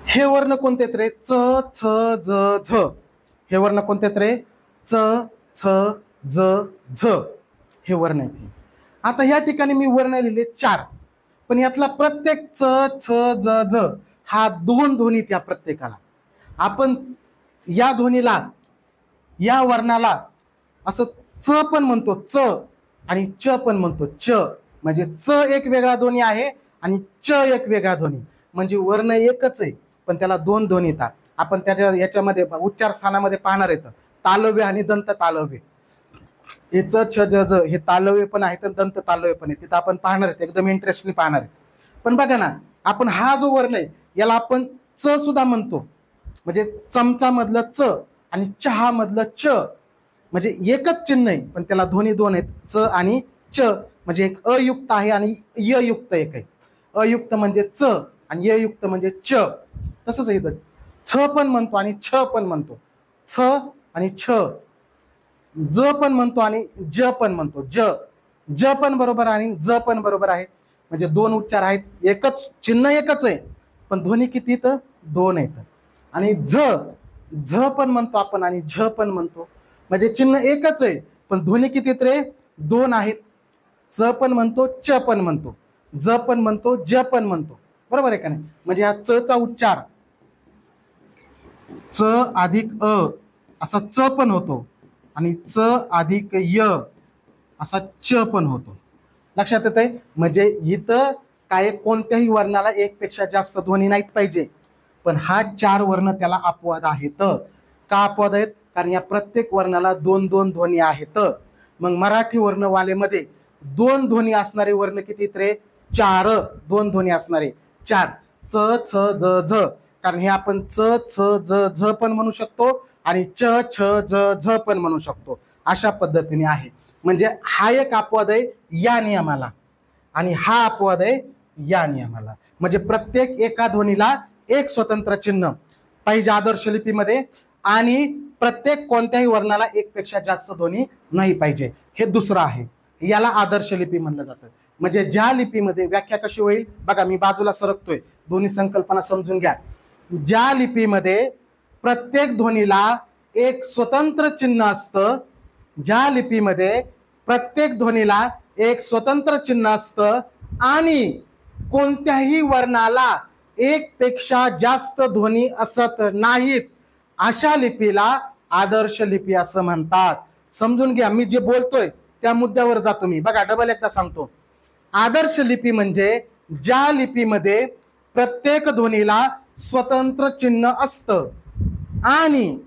हे वर्ण कोणते रे, च छ ज झ. हे वर्ण कोणते रे, च छ ज झ हे वर्ण आहेत. आता या ठिकाणी मी वर्ण लिहिले चार, पण यातला प्रत्येक च छ ज झ हा दोन ध्वनी त्या प्रत्येकाला. आपण या ध्वनीला, या वर्णाला असं च पण म्हणतो, च आणि च पण म्हणतो, च. म्हणजे च एक वेगळा ध्वनी आहे आणि च एक वेगळा ध्वनी. म्हणजे वर्ण एकच आहे, पण त्याला दोन ध्वनी येतात. आपण त्याच्या याच्यामध्ये उच्चार स्थानामध्ये पाहणार येतं तालव्य आणि दंत तालव्य. हे च छ ज झ हे तालव्य पण आहेत आणि दंत तालव्य पण आहे. तिथं आपण पाहणार आहेत, एकदम इंटरेस्टली पाहणार आहेत. पण बघा ना, आपण हा जो वर्ण आहे याला आपण च सुद्धा म्हणतो. म्हणजे चमचा मधलं च आणि चहा मधलं च, म्हणजे एकच चिन्ह आहे, पण त्याला ध्वनी दोन आहेत, च आणि च. म्हणजे एक अयुक्त आहे आणि य युक्त एक आहे. अयुक्त म्हणजे च आणि य युक्त म्हणजे च. तसंच आहे इथं, छ पण म्हणतो आणि छ पण म्हणतो, छ आणि छ. ज पण म्हणतो आणि ज पण म्हणतो, ज. ज पण बरोबर आणि ज पण बरोबर आहे. म्हणजे दोन उच्चार आहेत, एकच चिन्ह एकच आहे, पण ध्वनी किती इथं दोन आहेत. आणि झ, झ पण म्हणतो आपण आणि झ पण म्हणतो. म्हणजे चिन्ह एकच आहे, पण ध्वनी किती रे दोन आहेत. च पण म्हणतो, च पण म्हणतो, ज पण म्हणतो, ज पण म्हणतो. बरोबर आहे का नाही. म्हणजे हा च चा उच्चार च अधिक अ असा च पण होतो आणि च अधिक य असा च पण होतो. लक्षात येत आहे. म्हणजे इथं काय, कोणत्याही वर्णाला एक पेक्षा जास्त ध्वनी नाहीत पाहिजे, पण हा चार वर्ण त्याला अपवाद आहेत. का अपवाद आहेत, कारण या प्रत्येक वर्णाला दोन दोन ध्वनी आहेत. मग मराठी वर्णमालेमध्ये दोन ध्वनी असणारे वर्ण किती रे, चार. दोन ध्वनी असणारे चार. च छ ज झ, कारण हे आपण च छ ज झ पण म्हणू शकतो आणि च छ ज झ पण म्हणू शकतो. अशा पद्धतीने आहे. म्हणजे हा एक अपवाद आहे या नियमाला आणि हा अपवाद आहे या नियमाला. म्हणजे प्रत्येक एका ध्वनीला एक स्वतंत्र चिन्ह पाहिजे आदर्श लिपीमध्ये आणि प्रत्येक कोणत्याही वर्णाला एक पेक्षा जास्त ध्वनी नाही पाहिजे. हे दुसरं आहे. याला आदर्श लिपी म्हणलं जातं. म्हणजे ज्या लिपीमध्ये व्याख्या कशी होईल बघा, मी बाजूला सरकतोय, दोन्ही संकल्पना समजून घ्या. ज्या लिपीमध्ये प्रत्येक ध्वनीला एक स्वतंत्र चिन्ह असतं, ज्या लिपीमध्ये प्रत्येक ध्वनीला एक स्वतंत्र चिन्ह असतं आणि कोणत्याही वर्णाला एक पेक्षा जास्त ध्वनी असत नाहीत, अशा लिपीला आदर्श लिपी असं म्हणतात. समजून घ्या, मी जे बोलतोय त्या मुद्द्यावर जातो मी. बघा, डबल एकदा सांगतो. आदर्श लिपी म्हणजे ज्या लिपीमध्ये प्रत्येक ध्वनीला स्वतंत्र चिन्ह असतं आणि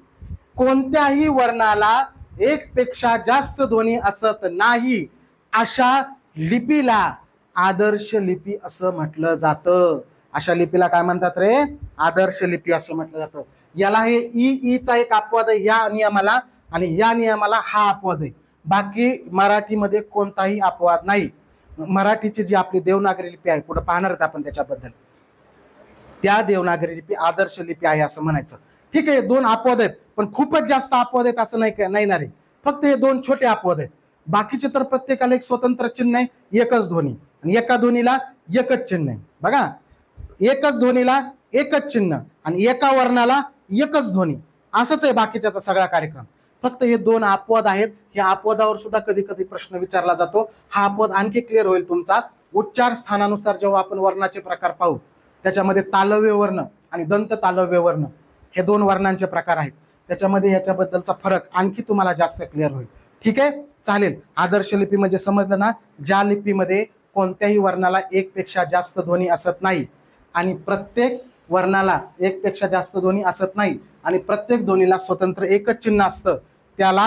कोणत्याही वर्णाला एक पेक्षा जास्त ध्वनी असत नाही, अशा लिपीला आदर्श लिपी असं म्हटलं जातं. अशा लिपीला काय म्हणतात रे? आदर्श लिपी असं म्हटलं जातं. याला हे ईचा एक अपवाद आहे या नियमाला आणि या नियमाला हा अपवाद आहे. बाकी मराठीमध्ये कोणताही अपवाद नाही. मराठीची जी आपली देवनागरी लिपी आहे, पुढे पाहणार आहेत आपण त्याच्याबद्दल, त्या देवनागरी लिपी आदर्श लिपी आहे असं म्हणायचं. ठीक आहे, दोन अपवाद आहेत पण खूपच जास्त अपवाद आहेत असं नाही ना रे. फक्त हे दोन छोटे अपवाद आहेत. बाकीचे तर प्रत्येकाला एक स्वतंत्र चिन्ह आहे, एकच ध्वनी, आणि एका ध्वनीला एकच चिन्ह आहे. बघा, एकच ध्वनीला एकच चिन्ह आणि एका वर्णाला एकच ध्वनी, असंच आहे बाकीच्याचा सगळा कार्यक्रम. फक्त हे दोन अपवाद आहेत. या अपवादावर सुद्धा कधी कधी प्रश्न विचारला जातो. हा अपवाद आणखी क्लिअर होईल तुमचा उच्चार स्थानानुसार जेव्हा आपण वर्णाचे प्रकार पाहू. त्याच्यामध्ये तालव्य वर्ण आणि दंत तालव्य वर्ण हे दोन वर्णांचे प्रकार आहेत. त्याच्यामध्ये याच्याबद्दलचा फरक आणखी तुम्हाला जास्त क्लिअर होईल. ठीक आहे, चालेल. आदर्श लिपी म्हणजे समजलं ना? ज्या लिपीमध्ये कोणत्याही वर्णाला एक पेक्षा जास्त ध्वनी असत नाही आणि प्रत्येक वर्णाला एक पेक्षा जास्त ध्वनी असत नाही आणि प्रत्येक ध्वनीला स्वतंत्र एकच चिन्ह असतं, त्याला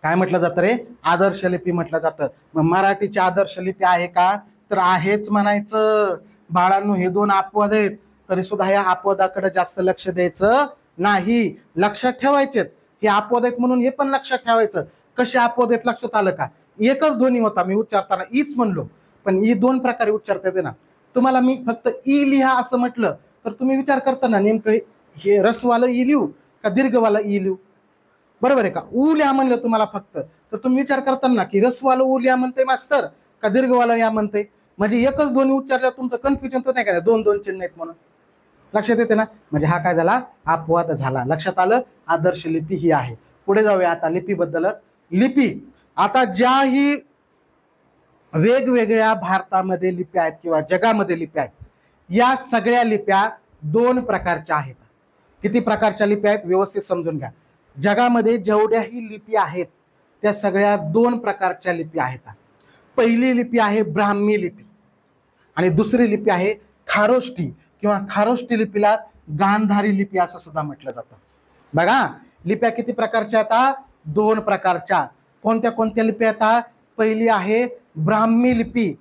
काय म्हटलं जातं रे? आदर्श लिपी म्हटलं जातं. मग मराठीची आदर्श लिपी आहे का? तर आहेच म्हणायचं. बाळांनो, हे दोन अपवाद आहेत तरी सुद्धा या अपवादाकडे जास्त लक्ष द्यायचं नाही. लक्षात ठेवायचे हे अपवाद आहेत म्हणून हे पण लक्षात ठेवायचं. कसे अपवाद आहेत लक्षात आलं का? एकच ध्वनी होता, मी उच्चारताना ईच म्हणलो, पण ई दोन प्रकारे उच्चारता येते ना. तुम्हाला मी फक्त ई लिहा असं म्हटलं तर तुम्ही विचार करताना नेमकं हे रसवालं ई लिहू का दीर्घवालं ई लिहू? बरोबर आहे का? ऊ लिहा म्हणलं तुम्हाला फक्त, तर तुम्ही विचार करताना की रसवालं ऊ लिहा म्हणते मास्तर का दीर्घवालं या म्हणते. म्हणजे एकच ध्वनी उच्चारल्यावर तुमचं कन्फ्युजन होत नाही का? दोन दोन चिन्ह आहेत म्हणून. लक्षात येते ना? म्हणजे हा काय झाला? अपवाद झाला. लक्षात आलं? आदर्श लिपी ही आहे. पुढे जाऊया आता लिपीबद्दलच. लिपी आता ज्याही वेगवेगळ्या भारतामध्ये लिप्या आहेत किंवा जगामध्ये लिप्या आहेत, या सगळ्या लिप्या दोन प्रकारच्या आहेत. किती प्रकारच्या लिप्या आहेत व्यवस्थित समजून घ्या. जगामध्ये जेवढ्याही लिपी आहेत त्या सगळ्या दोन प्रकारच्या लिपी आहेत. पहिली लिपी आहे ब्राह्मी लिपी आणि दुसरी लिपी आहे खारोष्टी किंवा खारोष्टी लिपीला गांधारी लिपी असं सुद्धा म्हटलं जातं. बघा, लिप्या किती प्रकारच्या आता? दोन प्रकारच्या. कोणत्या कोणत्या लिपी आता? पहिली आहे ब्राह्मी लिपी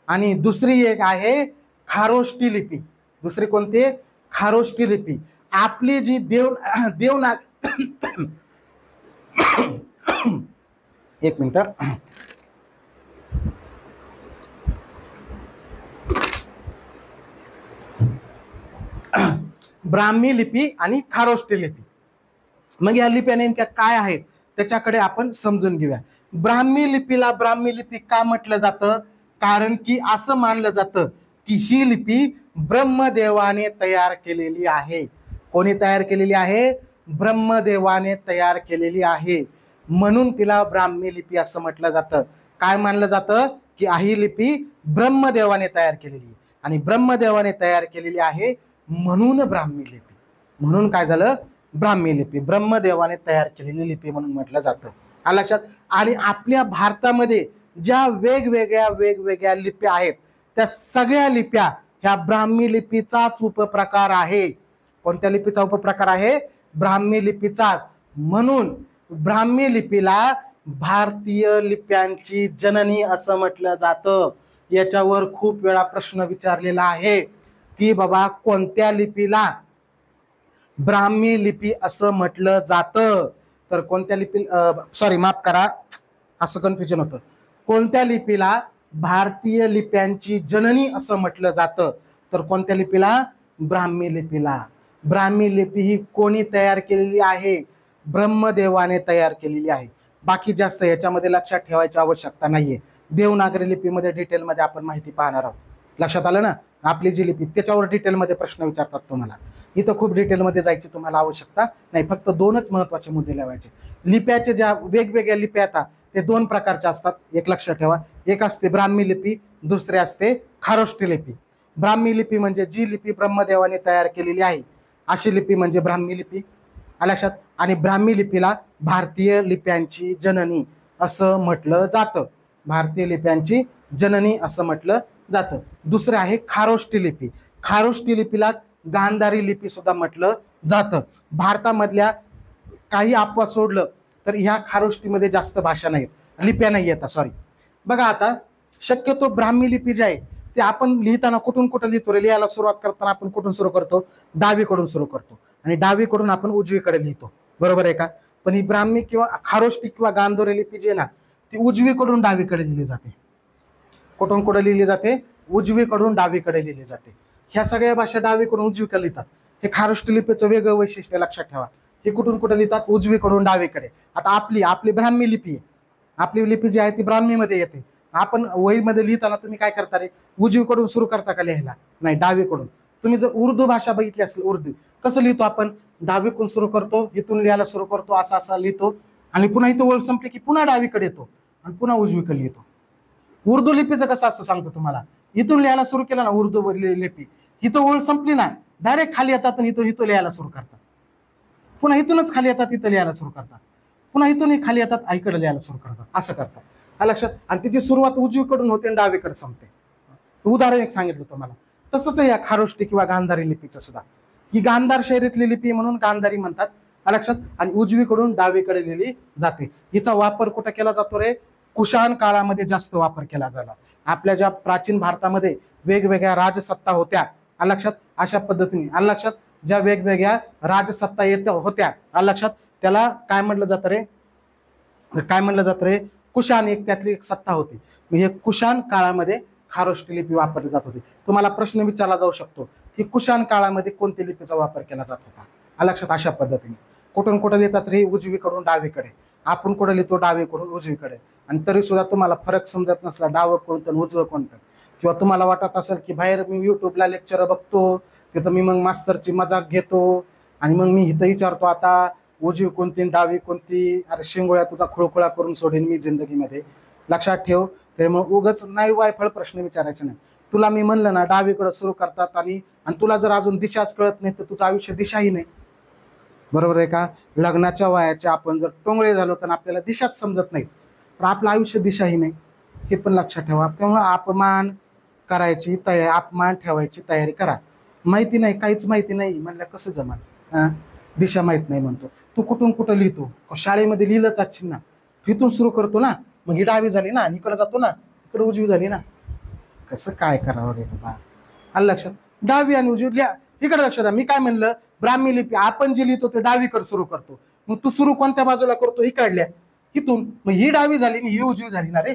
आणि दुसरी एक आहे खारोष्टी लिपी. दुसरी कोणती? खारोष्टी लिपी. आपली जी देवनाग एक मिनिट. ब्राह्मी लिपी आणि खारोष्टी लिपी. मग या लिप्या नेमक्या काय आहेत त्याच्याकडे आपण समजून घेऊया. ब्राह्मी लिपीला ब्राह्मी लिपी का म्हटलं जातं? कारण की असं मानलं जातं की ही लिपी ब्रह्मदेवाने तयार केलेली आहे. कोणी तयार केलेली आहे? ब्रह्मदेवाने तयार केलेली आहे, म्हणून तिला ब्राह्मी लिपी असं म्हटलं जातं. काय मानलं जातं? की ही लिपी ब्रह्मदेवाने तयार केलेली आणि ब्रह्मदेवाने तयार केलेली आहे म्हणून ब्राह्मी लिपी. म्हणून काय झालं? ब्राह्मी लिपी ब्रह्मदेवाने तयार केलेली लिपी म्हणून म्हटलं जातं. आलं लक्षात? आणि आपल्या भारतामध्ये ज्या वेगवेगळ्या लिप्या आहेत त्या सगळ्या लिप्या ह्या ब्राह्मी लिपीचाच उपप्रकार आहे. कोणत्या लिपीचा उपप्रकार आहे? ब्राह्मी लिपीचाच. म्हणून ब्राह्मी लिपीला भारतीय लिप्यांची जननी असं म्हटलं जातं. याच्यावर खूप वेळा प्रश्न विचारलेला आहे. की बाबा कोणत्या लिपीला ब्राह्मी लिपी असं म्हटलं जातं, तर कोणत्या लिपी सॉरी माफ करा असं कन्फ्युजन होतं, कोणत्या लिपीला भारतीय लिप्यांची जननी असं म्हटलं जातं, तर कोणत्या लिपीला ब्राह्मी लिपीला. ब्राह्मी लिपी ही कोणी तयार केलेली आहे, ब्रह्मदेवाने तयार केलेली आहे. बाकी जास्त याच्यामध्ये लक्षात ठेवायची आवश्यकता नाहीये. देवनागरी लिपीमध्ये डिटेलमध्ये आपण माहिती पाहणार आहोत. लक्षात आलं ना, आपली जी लिपी त्याच्यावर डिटेलमध्ये प्रश्न विचारतात तुम्हाला. इथं खूप डिटेलमध्ये जायची तुम्हाला आवश्यकता नाही, फक्त दोनच महत्वाचे मुद्दे लावायचे. लिप्याचे ज्या वेगवेगळ्या लिप्या येतात ते दोन प्रकारच्या असतात, एक लक्षात ठेवा. एक असते ब्राह्मी लिपी, दुसरी असते खारोष्टी लिपी. ब्राह्मी लिपी म्हणजे जी लिपी ब्रह्मदेवाने तयार केलेली आहे अशी लिपी म्हणजे ब्राह्मी लिपी, लक्षात. आणि ब्राह्मी लिपीला भारतीय लिप्यांची जननी असं म्हटलं जातं, भारतीय लिप्यांची जननी असं म्हटलं जातं. दुसरं आहे खारोष्टी लिपी. खारोष्टी लिपीलाच गांधारी लिपी सुद्धा म्हटलं जातं. भारतामधल्या काही अपवाद सोडलं तर ह्या खारोष्टीमध्ये जास्त भाषा नाहीत, लिप्या नाही येतात, सॉरी. बघा आता शक्यतो ब्राह्मी लिपी जी आहे ते आपण लिहिताना कुठून कुठं लिहितो रे, लिहायला सुरुवात करताना आपण कुठून सुरू करतो, डावीकडून सुरू करतो आणि डावीकडून आपण उजवीकडे लिहितो, बरोबर आहे का. पण ही ब्राह्मी किंवा खारोष्टी किंवा गांधारी लिपी जी आहे ना ती उजवीकडून डावीकडे लिहिली जाते. कुठून कुठे लिहिली जाते, उजवीकडून डावीकडे लिहिली जाते. ह्या सगळ्या भाषा डावीकडून उजवीकडे लिहितात. हे खारोष्टी लिपीचं वेगळं वैशिष्ट्य लक्षात ठेवा. हे कुठून कुठे लिहितात, उजवीकडून डावीकडे. आता आपली ब्राह्मी लिपी आहे, आपली लिपी जी आहे ती ब्राह्मीमध्ये येते. आपण वहीमध्ये लिहिताना तुम्ही काय करता रे, उजवीकडून सुरू करता का लिहायला, नाही डावीकडून. तुम्ही जर उर्दू भाषा बघितली असेल, उर्दू कसं लिहितो आपण, डावीकडून सुरू करतो, इथून लिहायला सुरू करतो, असा असा लिहितो आणि पुन्हा इथं ओळ संपली की पुन्हा डावीकडे येतो आणि पुन्हा उजवीकडे लिहितो. उर्दू लिपीचं कसं असतं सांगतो तुम्हाला, इथून लिहायला सुरू केलं ना उर्दू लिपी, इथं ओळ संपली ना डायरेक्ट खाली येतात आणि इथं लिहायला सुरू करतात, पुन्हा इथूनच खाली येतात इथं लिहायला सुरू करतात, पुन्हा इथूनही खाली येतात इकडे लिहायला सुरू करतात, असं करतात. हा लक्षात. आणि तिची सुरुवात उजवीकडून होते आणि डावीकडे संपते. उदाहरण एक सांगितलं तुम्हाला. तसंच या खारोष्टी किंवा गांधारी लिपीचं सुद्धा, ही गांधार शैलीतली लिपी म्हणून गांधारी म्हणतात, लक्षात. आणि उजवीकडून डावीकडे लिहिली जाते. हिचा वापर कुठे केला जातो रे, कुशाण काळामध्ये जास्त वापर केला झाला. आपल्या ज्या प्राचीन भारतामध्ये वेगवेगळ्या राजसत्ता होत्या, लक्षात, अशा पद्धतीने लक्षात, ज्या वेगवेगळ्या राजसत्ता येत्या होत्या, लक्षात, त्याला काय म्हटलं जातं रे, काय म्हटलं जातं रे, कुशाण एक त्यातली एक सत्ता होती. हे कुशाण काळामध्ये खारोष्टी लिपी वापरली जात होती. तुम्हाला प्रश्न विचारला जाऊ शकतो की कुशाण काळामध्ये कोणत्या लिपीचा वापर केला जात होता, लक्षात. अशा पद्धतीने कुठून कुठे लिहितात रे, उजवीकडून डावीकडे. आपण कुठे लिहितो, डावीकडून उजवीकडे. आणि तरी सुद्धा तुम्हाला फरक समजत नसला डावं कोणतं उजवं कोणतं, किंवा तुम्हाला वाटत असेल की बाहेर मी युट्यूबला लेक्चर बघतो तिथं मी मग मास्तरची मजाक घेतो आणि मग मी इथं विचारतो आता उजवी कोणती डावी कोणती, अरे शिंगोळ्या तुझा खुळखुळा करून सोडेन मी जिंदगीमध्ये, लक्षात ठेव. त्यामुळे उगाच नाही वायफळ प्रश्न विचारायचे नाही. तुला मी म्हणलं ना डावीकडे सुरू करतात आणि तुला जर अजून दिशाच कळत नाही तर तुझं आयुष्य दिशाही नाही, बरोबर आहे का. लग्नाच्या वयाचे आपण जर टोंगळे झालो तर आपल्याला दिशाच समजत नाही तर आपलं आयुष्य दिशाही नाही, हे पण लक्षात ठेवा. त्यामुळे अपमान करायची तयारी, अपमान ठेवायची तयारी करा. माहिती नाही, काहीच माहिती नाही म्हणलं कसं जमाल, दिशा माहित नाही म्हणतो. तू कुठून कुठं लिहितो, शाळेमध्ये लिहिलंच अच्छी ना, इथून सुरू करतो ना, मग ही डावी झाली ना, इकडे जातो ना, इकडे उजवी झाली ना, कसं काय करावं रे बाबा. आलं लक्षात, डावी आणि उजवी लिहा. इकडे लक्षात द्या, मी काय म्हणलं, ब्राह्मी लिपी आपण जी लिहितो ते डावीकडे सुरू करतो. मग तू सुरू कोणत्या बाजूला करतो, ही काढल्या इथून, मग ही डावी झाली आणि ही उजवी झाली ना रे.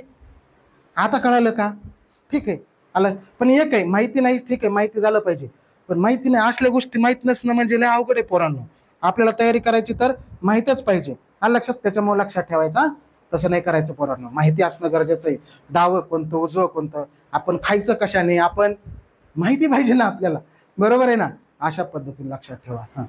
आता कळालं का, ठीक आहे. आलं. पण एक आहे, माहिती नाही, ठीक आहे, माहिती झालं पाहिजे, पण माहिती नाही असल्या गोष्टी माहित नसणं म्हणजे लय अवघड आहे पोरांनो. आपल्याला तयारी करायची तर माहितीच पाहिजे, हा लक्षात. त्याच्यामुळे लक्षात ठेवायचा, तसं नाही करायचं पोरांनो. माहिती असणं गरजेचं आहे. डावं कोणतं उजवं कोणतं, आपण खायचं कशाने, आपण माहिती पाहिजे ना आपल्याला, बरोबर आहे ना. अशा पद्धतीने लक्षात ठेवा.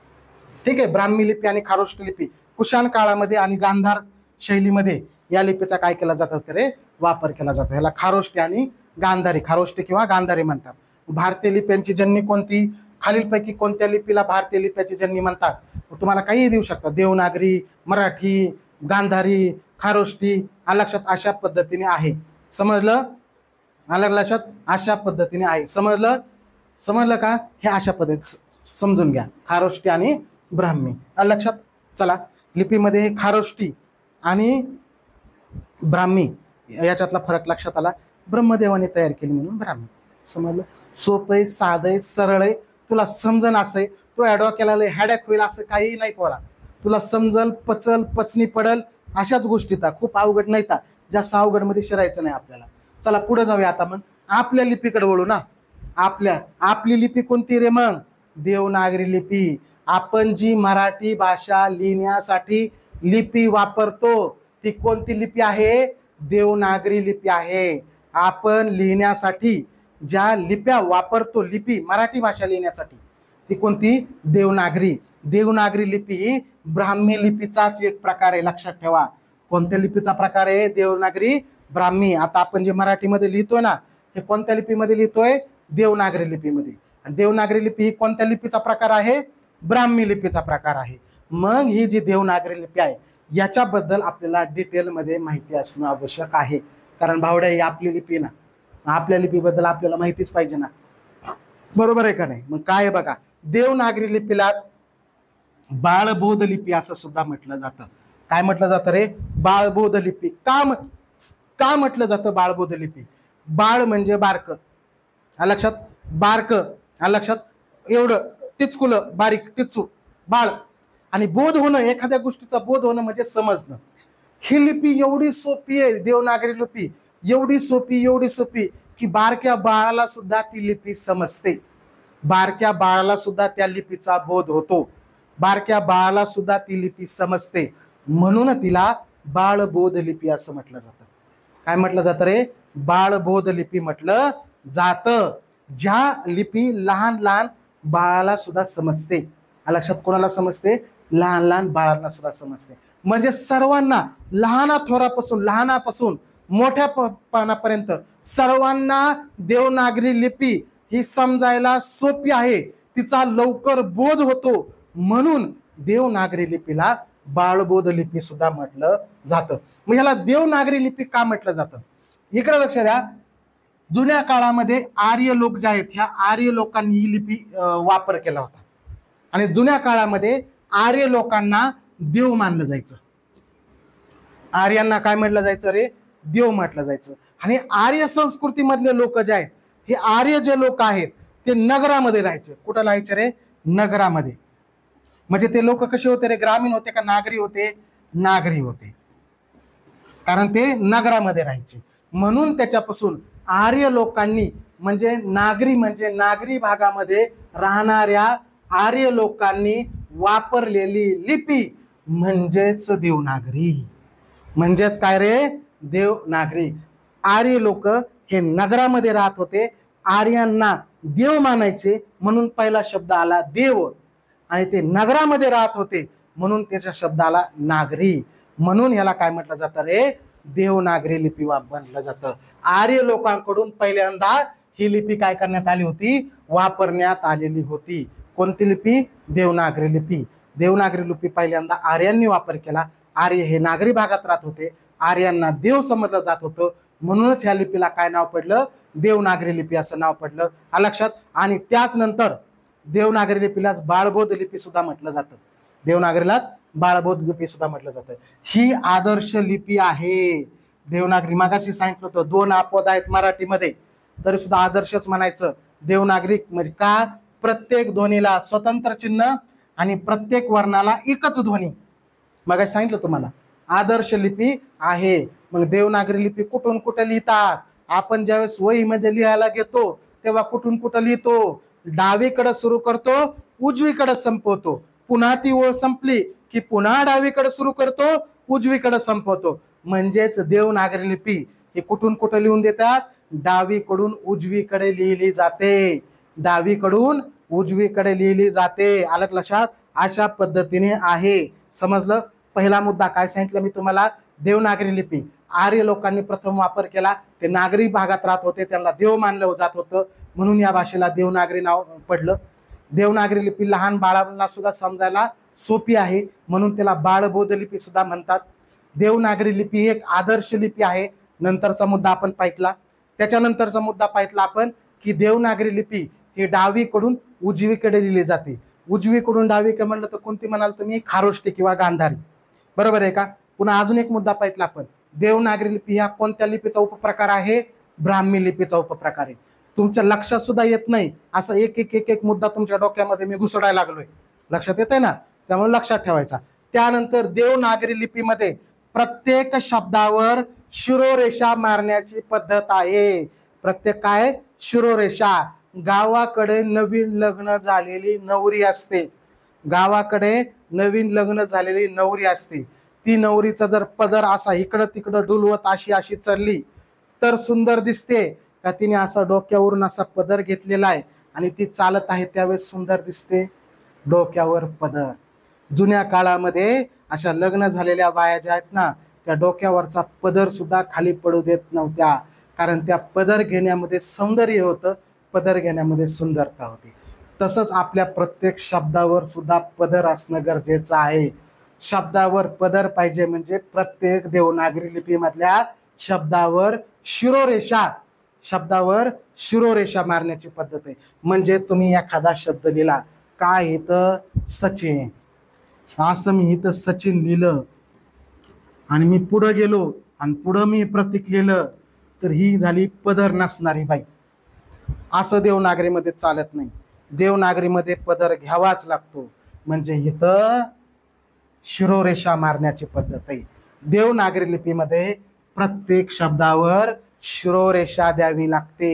ठीक आहे. ब्राह्मी लिपी आणि खारोष्टी लिपी कुशाण काळामध्ये आणि गांधार शैलीमध्ये या लिपीचा काय केला जातं तर वापर केला जातो. ह्याला खारोष्टी आणि गांधारी, खारोष्टी किंवा गांधारी म्हणतात. भारतीय लिप्यांची जननी कोणती, खालीलपैकी कोणत्या लिपीला भारतीय लिप्याची जननी म्हणतात. तुम्हाला काही देऊ शकतात, देवनागरी, मराठी, गांधारी, खारोष्टी, लक्षात. अशा पद्धतीने आहे, समजलं, आलं लक्षात. अशा पद्धतीने आहे, समजलं का. हे अशा पद्धती समजून घ्या, खारोष्टी आणि ब्राह्मी, लक्षात. चला, लिपीमध्ये खारोष्टी आणि ब्राह्मी याच्यातला फरक लक्षात आला. ब्रह्मदेवाने तयार केली म्हणून ब्राह्मी, समजलं. सोपं आहे, साधं आहे, सरळ आहे, तुला समजन असं आहे. तो डोक्याला लय हॅडॅक होईल असं काही नाही पोरा. तुला समजल, पचल, पचनी पडल अशाच गोष्टी ता खूप अवघड नाही ता. जास्त अवघड मध्ये शिरायचं नाही आपल्याला. चला पुढे जाऊया आता. मग आपल्या लिपीकडे वळू ना. आपली लिपी कोणती रे मग? देवनागरी लिपी. आपण जी मराठी भाषा लिहिण्यासाठी लिपी वापरतो ती कोणती लिपी आहे? देवनागरी लिपी आहे. आपण लिहिण्यासाठी ज्या लिप्या वापरतो, लिपी मराठी भाषा लिहिण्यासाठी, ती कोणती? देवनागरी. देवनागरी लिपी ही ब्राह्मी लिपीचाच एक प्रकार आहे, लक्षात ठेवा. कोणत्या लिपीचा प्रकार आहे? देवनागरी ब्राह्मी. आता आपण जे मराठीमध्ये लिहितोय ना, हे कोणत्या लिपीमध्ये लिहितोय? देवनागरी लिपीमध्ये. आणि देवनागरी लिपी ही कोणत्या लिपीचा प्रकार आहे? ब्राह्मी लिपीचा प्रकार आहे. मग ही जी देवनागरी लिपी आहे याच्याबद्दल आपल्याला डिटेलमध्ये माहिती असणं आवश्यक आहे. कारण भावड्या ही आपली लिपी ना, आपल्या लिपीबद्दल आपल्याला माहितीच पाहिजे ना, बरोबर आहे का नाही? मग काय आहे बघा, देवनागरी लिपीलाच बाळबोध लिपी असं सुद्धा म्हटलं जातं. काय म्हटलं जातं रे? बाळबोध लिपी. का म्हटलं जातं बाळबोध लिपी? बाळ म्हणजे बारक, लक्षात, बारक लक्षात, एवढं टिचकुलं बारीक टिचू बाळ. आणि बोध होणं, एखाद्या गोष्टीचा बोध होणं म्हणजे समजणं. ही लिपी एवढी सोपी आहे, देवनागरी लिपी एवढी सोपी की बारक्या बाळाला सुद्धा ती लिपी समजते. बारक्या बाळाला सुद्धा त्या लिपीचा बोध होतो. बारक्या बाळाला सुद्धा ती लिपी समजते. म्हणून तिला बाळबोध लिपी असं म्हटलं जातं. काय म्हटलं जातं रे? बाळबोध लिपी म्हटलं जातं. ज्या लिपी लहान लहान बाळाला सुद्धा समजते. लक्षात, कोणाला समजते? लहान लहान बाळांना सुद्धा समजते. म्हणजे सर्वांना, लहानापासून मोठ्या पानापर्यंत सर्वांना देवनागरी लिपी ही समजायला सोपी आहे, तिचा लवकर बोध होतो. म्हणून देवनागरी लिपीला बाळबोध लिपी सुद्धा म्हटलं जातं. मग ह्याला देवनागरी लिपी का म्हटलं जातं? इकडे लक्ष द्या. जुन्या काळामध्ये आर्य लोक जे आहेत, ह्या आर्य लोकांनी ही लिपी वापर केला होता. आणि जुन्या काळामध्ये आर्य लोकांना देव मानलं जायचं. आर्यांना काय म्हटलं जायचं रे? देव म्हटलं जायचं. आणि आर्य संस्कृतीमधले लोक जे आहेत, हे आर्य जे लोक आहेत ते नगरामध्ये राहायचे. कुठं राहायचे रे? नगरामध्ये. म्हणजे ते लोक कसे होते रे? ग्रामीण होते का नागरी होते? नागरी होते, कारण ते नगरामध्ये राहायचे. म्हणून त्याच्यापासून आर्य लोकांनी, म्हणजे नागरी भागामध्ये राहणाऱ्या आर्य लोकांनी वापरलेली लिपी म्हणजेच देवनागरी. म्हणजेच काय रे? देवनागरी. आर्य लोक हे नगरामध्ये राहत होते, आर्यांना देव मानायचे, म्हणून पहिला शब्द आला देव. आणि ते नगरामध्ये राहत होते म्हणून त्याच्या शब्दाला नागरी. म्हणून ह्याला काय म्हटलं जातं रे? देवनागरी लिपी म्हटलं जातं. आर्य लोकांकडून पहिल्यांदा ही लिपी काय करण्यात आली होती? वापरण्यात आलेली होती. कोणती लिपी? देवनागरी लिपी. देवनागरी लिपी पहिल्यांदा आर्यांनी वापर केला. आर्य हे नागरी भागात राहत होते, आर्यांना देव समजलं जात होतं, म्हणूनच ह्या लिपीला काय नाव पडलं? देवनागरी लिपी असं नाव पडलं. लक्षात. आणि त्याच नंतर देवनागरी लिपीलाच बाळबोध लिपी सुद्धा म्हटलं जातं. देवनागरीलाच बाळबोध लिपी सुद्धा म्हटलं जातं. ही आदर्श लिपी आहे देवनागरी. मागाशी सांगितलं होतं 2 अपवाद आहेत मराठीमध्ये, तरी सुद्धा आदर्शच म्हणायचं. देवनागरी म्हणजे का? प्रत्येक ध्वनीला स्वतंत्र चिन्ह आणि प्रत्येक वर्णाला एकच ध्वनी. मागाशी सांगितलं तुम्हाला आदर्श लिपी आहे. मग देवनागरी लिपी कुठून कुठे लिहितात? आपण ज्यावेळेस वहीमध्ये लिहायला घेतो तेव्हा कुठून कुठं लिहितो? डावीकडे सुरू करतो, उजवीकडे संपवतो. पुन्हा ती ओळ संपली की पुन्हा डावीकडे सुरू करतो, उजवीकडे संपवतो. म्हणजेच देवनागरी लिपी हे कुठून कुठे लिहून देतात? डावीकडून उजवीकडे लिहिली जाते. डावीकडून उजवीकडे लिहिली जाते. आलं लक्षात? अशा पद्धतीने आहे. समजलं? पहिला मुद्दा काय सांगितलं मी तुम्हाला? देवनागरी लिपी आर्य लोकांनी प्रथम वापर केला. ते नागरी भागात राहत होते, त्यांना देव मानलं जात होतं, म्हणून या भाषेला देवनागरी नाव पडलं. देवनागरी लिपी लहान बाळांना सुद्धा समजायला सोपी आहे, म्हणून त्याला बाळबोध लिपी सुद्धा म्हणतात. देवनागरी लिपी एक आदर्श लिपी आहे. नंतरचा मुद्दा आपण पाहितला. त्याच्यानंतरचा मुद्दा पाहितला आपण की देवनागरी लिपी ही डावीकडून उजवीकडे लिहिली जाते. उजवीकडून डावीकडे म्हणलं तर कोणती म्हणाल तुम्ही? खारोष्टी किंवा गांधारी. बरोबर आहे का? पुन्हा अजून एक मुद्दा पाहितला आपण. देवनागरी लिपी ह्या कोणत्या लिपीचा उपप्रकार आहे? ब्राह्मी लिपीचा उपप्रकार आहे. तुमच्या लक्षात सुद्धा येत नाही असं एक एक एक एक मुद्दा तुमच्या डोक्यामध्ये मी घुसडायला लागलोय. लक्षात येत आहे ना? त्यामुळे लक्षात ठेवायचा. त्यानंतर देवनागरी लिपीमध्ये प्रत्येक शब्दावर शिरोरेषा मारण्याची पद्धत आहे. प्रत्येक काय? शिरोरेषा. गावाकडे नवीन लग्न झालेली नवरी असते, गावाकडे नवीन लग्न झालेली नवरी असते, ती नवरीचा जर पदर असा इकडं तिकडं डुलवत अशी अशी चालली तर सुंदर दिसते का? तिने असा डोक्यावरून असा पदर घेतलेला आहे आणि ती चालत आहे त्यावेळेस सुंदर दिसते? डोक्यावर पदर. जुन्या काळामध्ये अशा लग्न झालेल्या बाया ज्या आहेत ना, त्या डोक्यावरचा पदर सुद्धा खाली पडू देत नव्हत्या, कारण त्या पदर घेण्यामध्ये सौंदर्य होतं, पदर घेण्यामध्ये सुंदरता होती. तसंच आपल्या प्रत्येक शब्दावर सुद्धा पदर असणं गरजेचं आहे. शब्दावर पदर पाहिजे म्हणजे प्रत्येक देवनागरी लिपीमधल्या शब्दावर शिरोरेषा, शब्दावर शिरोरेषा मारण्याची पद्धत आहे. म्हणजे तुम्ही एखादा शब्द लिहिला, काय इथं सचिन, असं मी इथं सचिन लिहिलं आणि मी पुढं गेलो आणि पुढं मी प्रतीक लिहिलं तर ही झाली पदर नसणारी बाई. असं देवनागरीमध्ये चालत नाही. देवनागरीमध्ये पदर घ्यावाच लागतो. म्हणजे इथं शिरोरेषा मारण्याची पद्धत आहे. देवनागरी लिपीमध्ये प्रत्येक शब्दावर शिरोरेषा द्यावी लागते.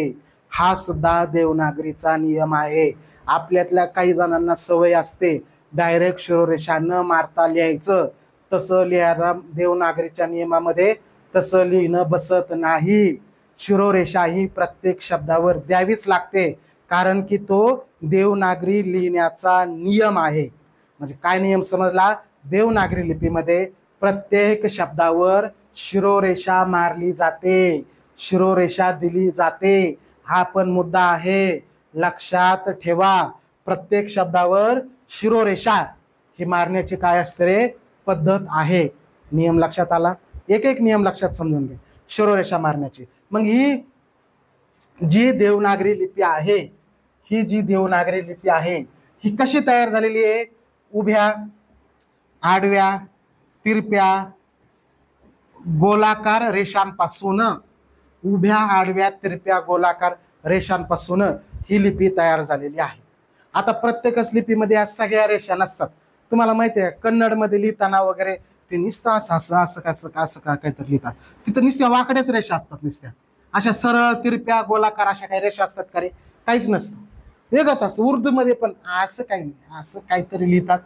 हा सुद्धा देवनागरीचा नियम आहे. आपल्यातल्या काही जणांना सवय असते डायरेक्ट शिरोरेषा न मारता लिहायचं. तसं लिहायला देवनागरीच्या नियमामध्ये तसं लिहिणं बसत नाही. शिरोरेषा ही प्रत्येक शब्दावर द्यावीच लागते, कारण की तो देवनागरी लिहिण्याचा नियम आहे. म्हणजे काय नियम समजला? देवनागरी लिपीमध्ये प्रत्येक शब्दावर शिरोरेषा मारली जाते, शिरोरेषा दिली जाते. हा पण मुद्दा आहे, लक्षात ठेवा. प्रत्येक शब्दावर शिरोरेषा ही मारण्याची काय असते रे? पद्धत आहे. नियम लक्षात आला? एक एक नियम लक्षात समजून घे शिरोरेषा मारण्याची. मग ही जी देवनागरी लिपी आहे, ही जी देवनागरी लिपी आहे ही कशी तयार झालेली आहे? उभ्या, आडव्या, तिरप्या, गोलाकार रेषांपासून, उभ्या, आडव्या, तिरप्या, गोलाकार रेषांपासून ही लिपी तयार झालेली आहे. आता प्रत्येकच लिपीमध्ये या सगळ्या रेषा नसतात. तुम्हाला माहिती आहे कन्नडमध्ये लिहिताना वगैरे ते नुसतं असं असं असं कसं असं का काहीतरी लिहितात, तिथं नुसत्या वाकड्याच रेषा असतात. नुसत्या अशा सरळ, तिरप्या, गोलाकार अशा काही रेषा असतात का रे? काहीच नसतं, वेगळंच असतं. उर्दूमध्ये पण असं काही नाही, असं काहीतरी लिहितात.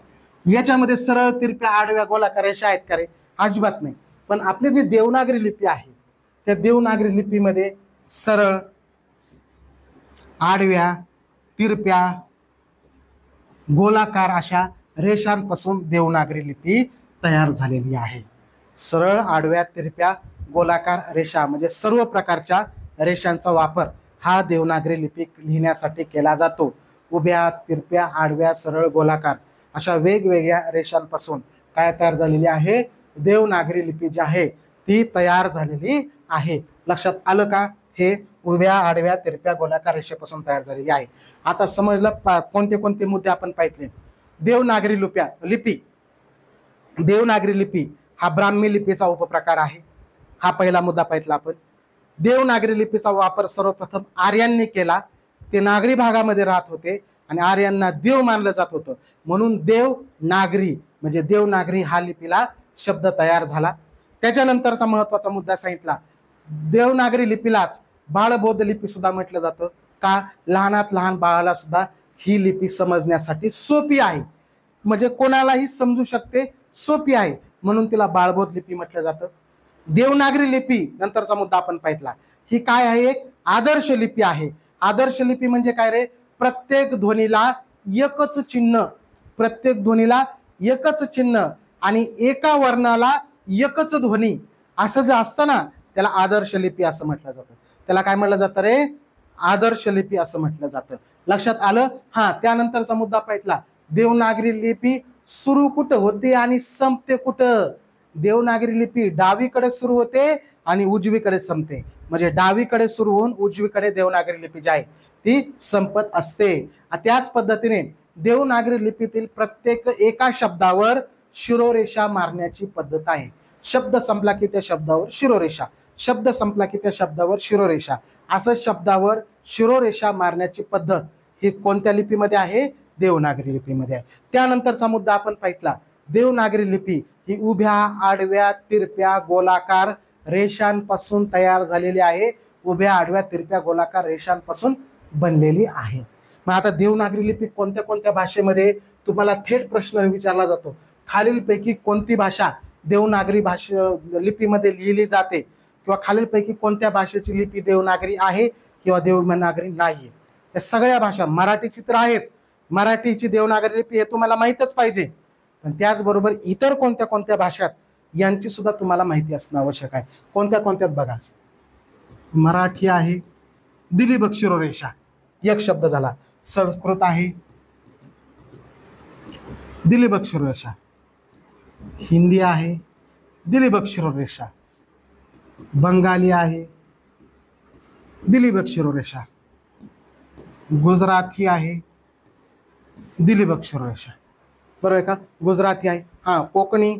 याच्यामध्ये सरळ, तिरप्या, आडव्या, गोलाकार रेषा आहेत का रे? अजिबात नाही. पण आपली जी देवनागरी लिपी आहे त्या देवनागरी लिपीमध्ये सरळ, आडव्या, तिरप्या, गोलाकार अशा रेषांपासून देवनागरी लिपी तयार झालेली आहे. सरळ, आडव्या, तिरप्या, गोलाकार रेषा म्हणजे सर्व प्रकारच्या रेषांचा वापर हा देवनागरी लिपी लिहिण्यासाठी केला जातो. उभ्या, तिरप्या, आडव्या, सरळ, गोलाकार अशा वेगवेगळ्या रेषांपासून काय तयार झालेली आहे? देवनागरी लिपी जी आहे ती तयार झालेली आहे. लक्षात आलं का? हे उभ्या, आडव्या, तिरप्या, गोलाकार रेषेपासून तयार झालेली आहे. आता समजलं कोणते कोणते मुद्दे आपण पाहितले. देवनागरी लिपी, देवनागरी लिपी हा ब्राह्मी लिपीचा उपप्रकार आहे. हा पहिला मुद्दा पाहितला आपण. देवनागरी लिपीचा वापर सर्वप्रथम आर्यांनी केला. ते नागरी भागामध्ये राहत होते आणि आर्यांना देव मानलं जात होतं, म्हणून देवनागरी म्हणजे देवनागरी हा लिपीला शब्द तयार झाला. त्याच्यानंतरचा महत्वाचा मुद्दा सांगितला, देवनागरी लिपीलाच बाळबोध लिपी सुद्धा म्हटलं जातं. का? लहानात लहान बाळाला सुद्धा ही लिपी समजण्यासाठी सोपी आहे, म्हणजे कोणालाही समजू शकते, सोपी आहे, म्हणून तिला बाळबोध लिपी म्हटलं जातं. देवनागरी लिपी नंतरचा मुद्दा आपण पाहितला, ही काय आहे? एक आदर्श लिपी आहे. आदर्श लिपी म्हणजे काय रे? प्रत्येक ध्वनीला एकच चिन्ह, प्रत्येक ध्वनीला एकच चिन्ह आणि एका वर्णाला एकच ध्वनी असं जे असतं ना त्याला आदर्श लिपी असं म्हटलं जातं. त्याला काय म्हटलं जातं रे? आदर्श लिपी असं म्हटलं जातं. लक्षात आलं? हा. त्यानंतरचा मुद्दा पाहितला, देवनागरी लिपी सुरू कुठं होते आणि संपते कुठं? देवनागरी लिपी डावीकडे सुरू होते आणि उजवीकडे संपते. म्हणजे डावीकडे सुरू होऊन उजवीकडे देवनागरी लिपी जी आहे ती संपत असते. त्याच पद्धतीने देवनागरी लिपीतील प्रत्येक एका शब्दावर शिरोरेषा मारण्याची पद्धत आहे. शब्द संपला की त्या शब्दावर शिरोरेषा, शब्द संपला की त्या शब्दावर शिरोरेषा असं शब्दावर शिरोरेषा मारण्याची पद्धत ही कोणत्या लिपीमध्ये आहे? देवनागरी लिपीमध्ये आहे. त्यानंतरचा मुद्दा आपण पाहितला, देवनागरी लिपी ही उभ्या, आडव्या, तिरप्या, गोलाकार रेषांपासून तयार झालेली आहे. उभ्या, आडव्या, तिरप्या, गोलाकार रेषांपासून बनलेली आहे. मग आता देवनागरी लिपी कोणत्या कोणत्या भाषेमध्ये, तुम्हाला थेट प्रश्न विचारला जातो, खालीलपैकी कोणती भाषा देवनागरी लिपीमध्ये लिहिली जाते, किंवा खालीलपैकी कोणत्या भाषेची लिपी देवनागरी आहे किंवा देवनागरी नाही? त्या सगळ्या भाषा, मराठीची तर आहेच, मराठीची देवनागरी लिपी हे तुम्हाला माहीतच पाहिजे, पण त्याचबरोबर इतर कोणत्या कोणत्या भाषात यांची सुद्धा तुम्हाला माहिती असणं आवश्यक आहे. कोणत्या कोणत्यात बघा, मराठी आहे, दिलीबक शिरोरेषा एक शब्द झाला. संस्कृत आहे, दिलीबक शिरोरेषा. हिंदी आहे, दिलीबक शिरोरेषा. बंगाली आहे, दिलीबक शिरोरेषा. गुजराती आहे, दिलीबक शिरोरेषा. बरोबर आहे का? गुजराती आहे. हा, कोकणी,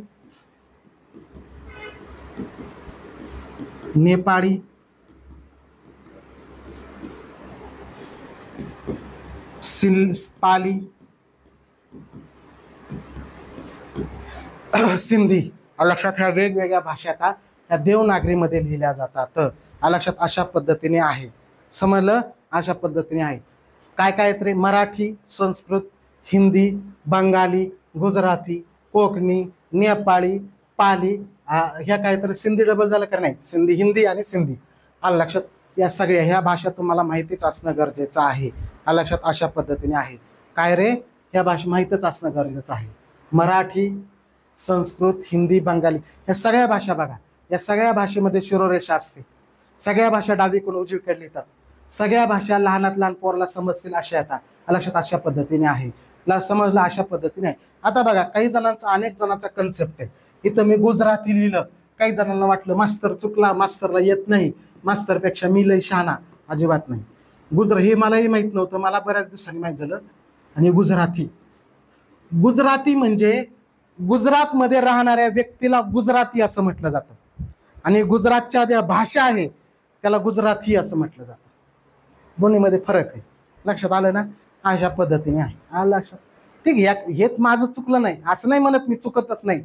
नेपाळी, पाली, सिंधी. लक्षात, ह्या वेगवेगळ्या भाषा आता ह्या देवनागरीमध्ये लिहिल्या जातात. लक्षात, अशा पद्धतीने आहे. समजलं? अशा पद्धतीने आहे. काय काय येत रे? मराठी, संस्कृत, हिंदी, बंगाली, गुजराती, कोकणी, नेपाळी, पाली, ह्या काहीतरी सिंधी डबल झालं का नाही? सिंधी, हिंदी आणि सिंधी. आलं लक्षात? या सगळ्या ह्या भाषा तुम्हाला माहितीच असणं गरजेचं आहे. आलं लक्षात? अशा पद्धतीने आहे. काय रे? ह्या भाषा माहीतच असणं गरजेचं आहे. मराठी, संस्कृत, हिंदी, बंगाली, ह्या सगळ्या भाषा बघा, या सगळ्या भाषेमध्ये शिरोरेषा असते. सगळ्या भाषा डावीकडून उजवीकडे लिहितात. सगळ्या भाषा लहानात लहान पोराला समजतील अशा येतात. लक्षात? अशा पद्धतीने आहे. समजलं? अशा पद्धतीने आहे. आता बघा, काही जणांचा, अनेक जणांचा कन्सेप्ट आहे. इथं मी गुजराती लिहिलं, काही जणांना वाटलं मास्तर चुकला, मास्तरला येत नाही, मास्तरपेक्षा मी लय शहाणा. अजिबात नाही. हे मलाही माहित नव्हतं, मला बऱ्याच दिवसांनी माहीत झालं. आणि गुजराती म्हणजे गुजरातमध्ये राहणाऱ्या व्यक्तीला गुजराती असं म्हटलं जातं, आणि गुजरातच्या ज्या भाषा आहे त्याला गुजराती असं म्हटलं जातं. दोन्हीमध्ये फरक आहे. लक्षात आलं ना? अशा पद्धतीने आहे. आलं लक्षात? ठीक आहे. हेच माझं चुकलं नाही असं नाही म्हणत, मी चुकतच नाही.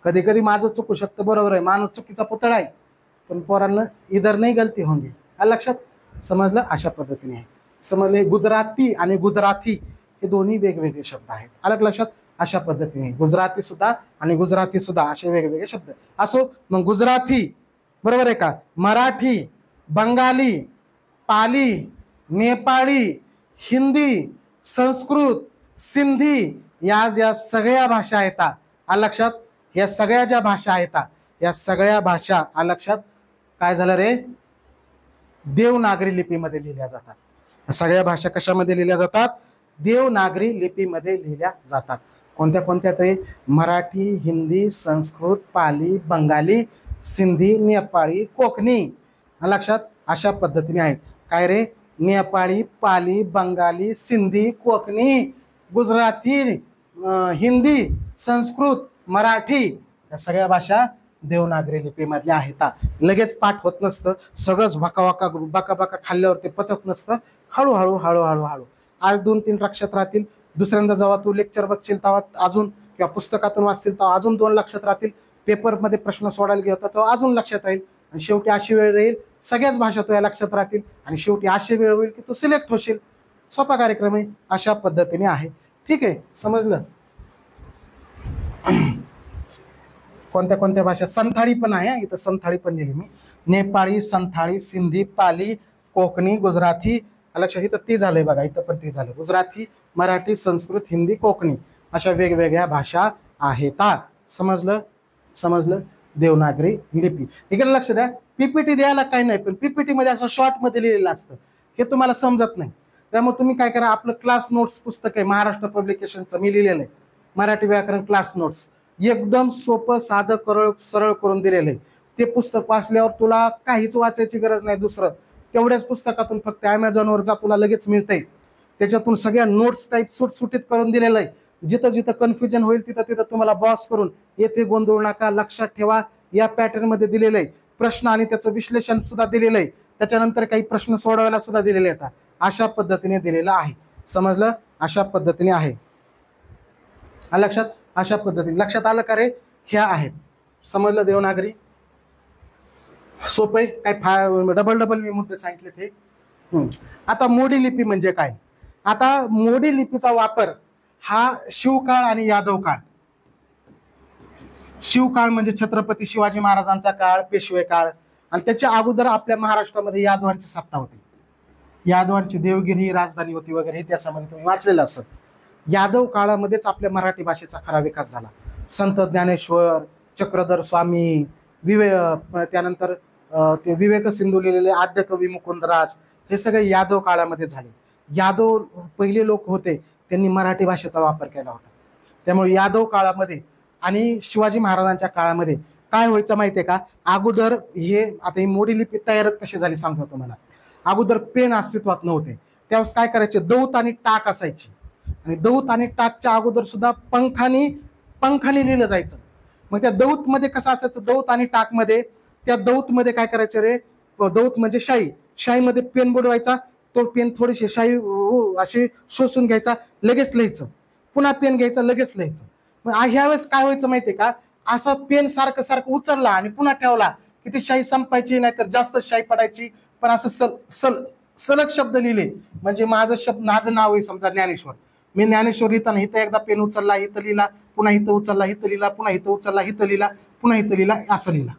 कधी कधी माझं चुकू शकतं, बरोबर आहे, माणूस चुकीचा पुतळा आहे, पण पोरांना इधर नाही गलती होंगी. आलं लक्षात? समजलं? अशा पद्धतीने आहे. समजले? गुजराती आणि गुजराती हे दोन्ही वेगवेगळे शब्द आहेत. आलं लक्षात? अशा पद्धतीने गुजराती सुद्धा आणि गुजराती सुद्धा असे वेगवेगळे शब्द. असो, मग गुजराती बरोबर आहे का? मराठी, बंगाली, पाली, नेपाळी, हिंदी, संस्कृत, सिंधी, या ज्या सगळ्या भाषा येतात, आलं लक्षात? या सगळ्या ज्या भाषा येतात, या सगळ्या भाषा आलं लक्षात? काय झालं रे? देवनागरी लिपीमध्ये लिहिल्या जातात. सगळ्या भाषा कशामध्ये लिहिल्या जातात? देवनागरी लिपीमध्ये लिहिल्या जातात. कोणत्या कोणत्या तरी? मराठी, हिंदी, संस्कृत, पाली, बंगाली, सिंधी, नेपाळी, कोकणी. लक्षात? अशा पद्धतीने आहेत. काय रे? नेपाळी, पाली, बंगाली, सिंधी, कोकणी, गुजराती, हिंदी, संस्कृत, मराठी, या सगळ्या भाषा देवनागरी लिपीमधल्या आहेत. लगेच पाठ होत नसतं, सगळंच बाका खाल्ल्यावर ते पचत नसतं. हळूहळू हळूहळू हळू आज 2-3 लक्षात राहतील. दुसऱ्यांदा जेव्हा तू लेक्चर बघशील तेव्हा अजून, किंवा पुस्तकातून वाचतील तेव्हा अजून 2 लक्षात राहतील. पेपरमध्ये प्रश्न सोडायला घेतात तेव्हा अजून लक्षात राहील. आणि शेवटी अशी वेळ राहील, सगळ्याच भाषा तुझ्या लक्षात राहतील, आणि शेवटी अशी वेळ होईल की तू सिलेक्ट होशील. सोपा कार्यक्रम आहे. अशा पद्धतीने आहे. ठीक आहे? समजलं? कोणत्या कोणत्या भाषा? संथाळी पण आहे, इथं संथाळी पण लिहिली मी. नेपाळी, संथाळी, सिंधी, पाली, कोकणी, गुजराती. लक्षात? इथं ते झालंय बघा, इथं पण ते झालं. गुजराती, मराठी, संस्कृत, हिंदी, कोकणी अशा वेगवेगळ्या भाषा आहेत. समजलं? समजलं? देवनागरी लिपी. इकडे लक्ष द्या. पीपीटी द्यायला काही नाही, पण पीपीटी मध्ये असं शॉर्ट मध्ये लिहिलेलं असतं, हे तुम्हाला समजत नाही. त्यामुळे तुम्ही काय करा, आपलं क्लास नोट्स पुस्तक आहे महाराष्ट्र पब्लिकेशनचं, मी लिहिलेलं आहे, मराठी व्याकरण क्लास नोट्स. एकदम सोपं, साधं, सरळ करून दिलेलं आहे. ते पुस्तक वाचल्यावर तुला काहीच वाचायची गरज नाही. दुसरं तेवढ्याच पुस्तकातून फक्त ॲमेझॉनवर जा, तुला लगेच मिळतंय. त्याच्यातून सगळ्या नोट्स टाईप सुटसुटीत करून दिलेलं आहे. जिथं जिथं कन्फ्युजन होईल तिथं तिथं तुम्हाला बॉस करून, येथे गोंधळू नका, लक्षात ठेवा, या पॅटर्न मध्ये दिलेलं आहे. प्रश्न आणि त्याचं विश्लेषण सुद्धा दिलेलं आहे. त्याच्यानंतर काही प्रश्न सोडवायला सुद्धा दिलेले आहेत, अशा पद्धतीने दिलेलं आहे. समजलं? अशा पद्धतीने आहे. लक्षात? अशा पद्धतीने लक्षात आलं का रे? ह्या आहेत. समजलं? देवनागरी सोपे काय डबल मी मुद्दे सांगितले ते. आता मोडी लिपी म्हणजे काय? आता मोडी लिपीचा वापर हा शिवकाळ आणि यादव काळ. शिवकाळ म्हणजे छत्रपती शिवाजी महाराजांचा काळ, पेशवे काळ, आणि त्याच्या अगोदर आपल्या महाराष्ट्रामध्ये यादवांची सत्ता होती. यादवांची देवगिरी राजधानी होती वगैरे, हे त्याच्यामध्ये तुम्ही वाचलेलं असत. यादव काळामध्येच आपल्या मराठी भाषेचा खरा विकास झाला. संत ज्ञानेश्वर, चक्रधर स्वामी, त्यानंतर ते विवेक सिंधू लिहिलेले आद्यकवी मुकुंदराज, हे सगळे यादव काळामध्ये झाले. यादव पहिले लोक होते, त्यांनी मराठी भाषेचा वापर केला होता. त्यामुळे यादव काळामध्ये आणि शिवाजी महाराजांच्या काळामध्ये काय व्हायचं माहितीये का? अगोदर हे आता ही मोडी लिपी तयारच कशी झाली सांगतो तुम्हाला. अगोदर पेन अस्तित्वात नव्हते. त्यावेळेस काय करायचे? दौत आणि टाक असायची, आणि दौत आणि टाकच्या अगोदर सुद्धा पंखाने लिहिलं जायचं. मग त्या दौत मध्ये कसं असायचं? दौत आणि टाक मध्ये, त्या दौत मध्ये काय करायचं रे? दौत म्हणजे शाईमध्ये पेन बुडवायचा, तो पेन थोडीशी शाई अशी शोषून घ्यायचा, लगेच लिहायचं, पुन्हा पेन घ्यायचा, लगेच लिहायचं. मग ह्या वेळेस काय व्हायचं माहितीये का? असा पेन सारखं उचलला आणि पुन्हा ठेवला की ती शाई संपायची, नाहीतर जास्त शाई पडायची. पण असं सलग शब्द लिहिले म्हणजे माझं नाव आहे समजा ज्ञानेश्वर. मी ज्ञानेश्वर लिहिताना इथं एकदा पेन उचलला, इथं लिहिला, पुन्हा इथं उचलला, इथं लिहिला, पुन्हा इथं उचलला, इथं लिहिला, पुन्हा इथं लिहिला, असं लिहिला.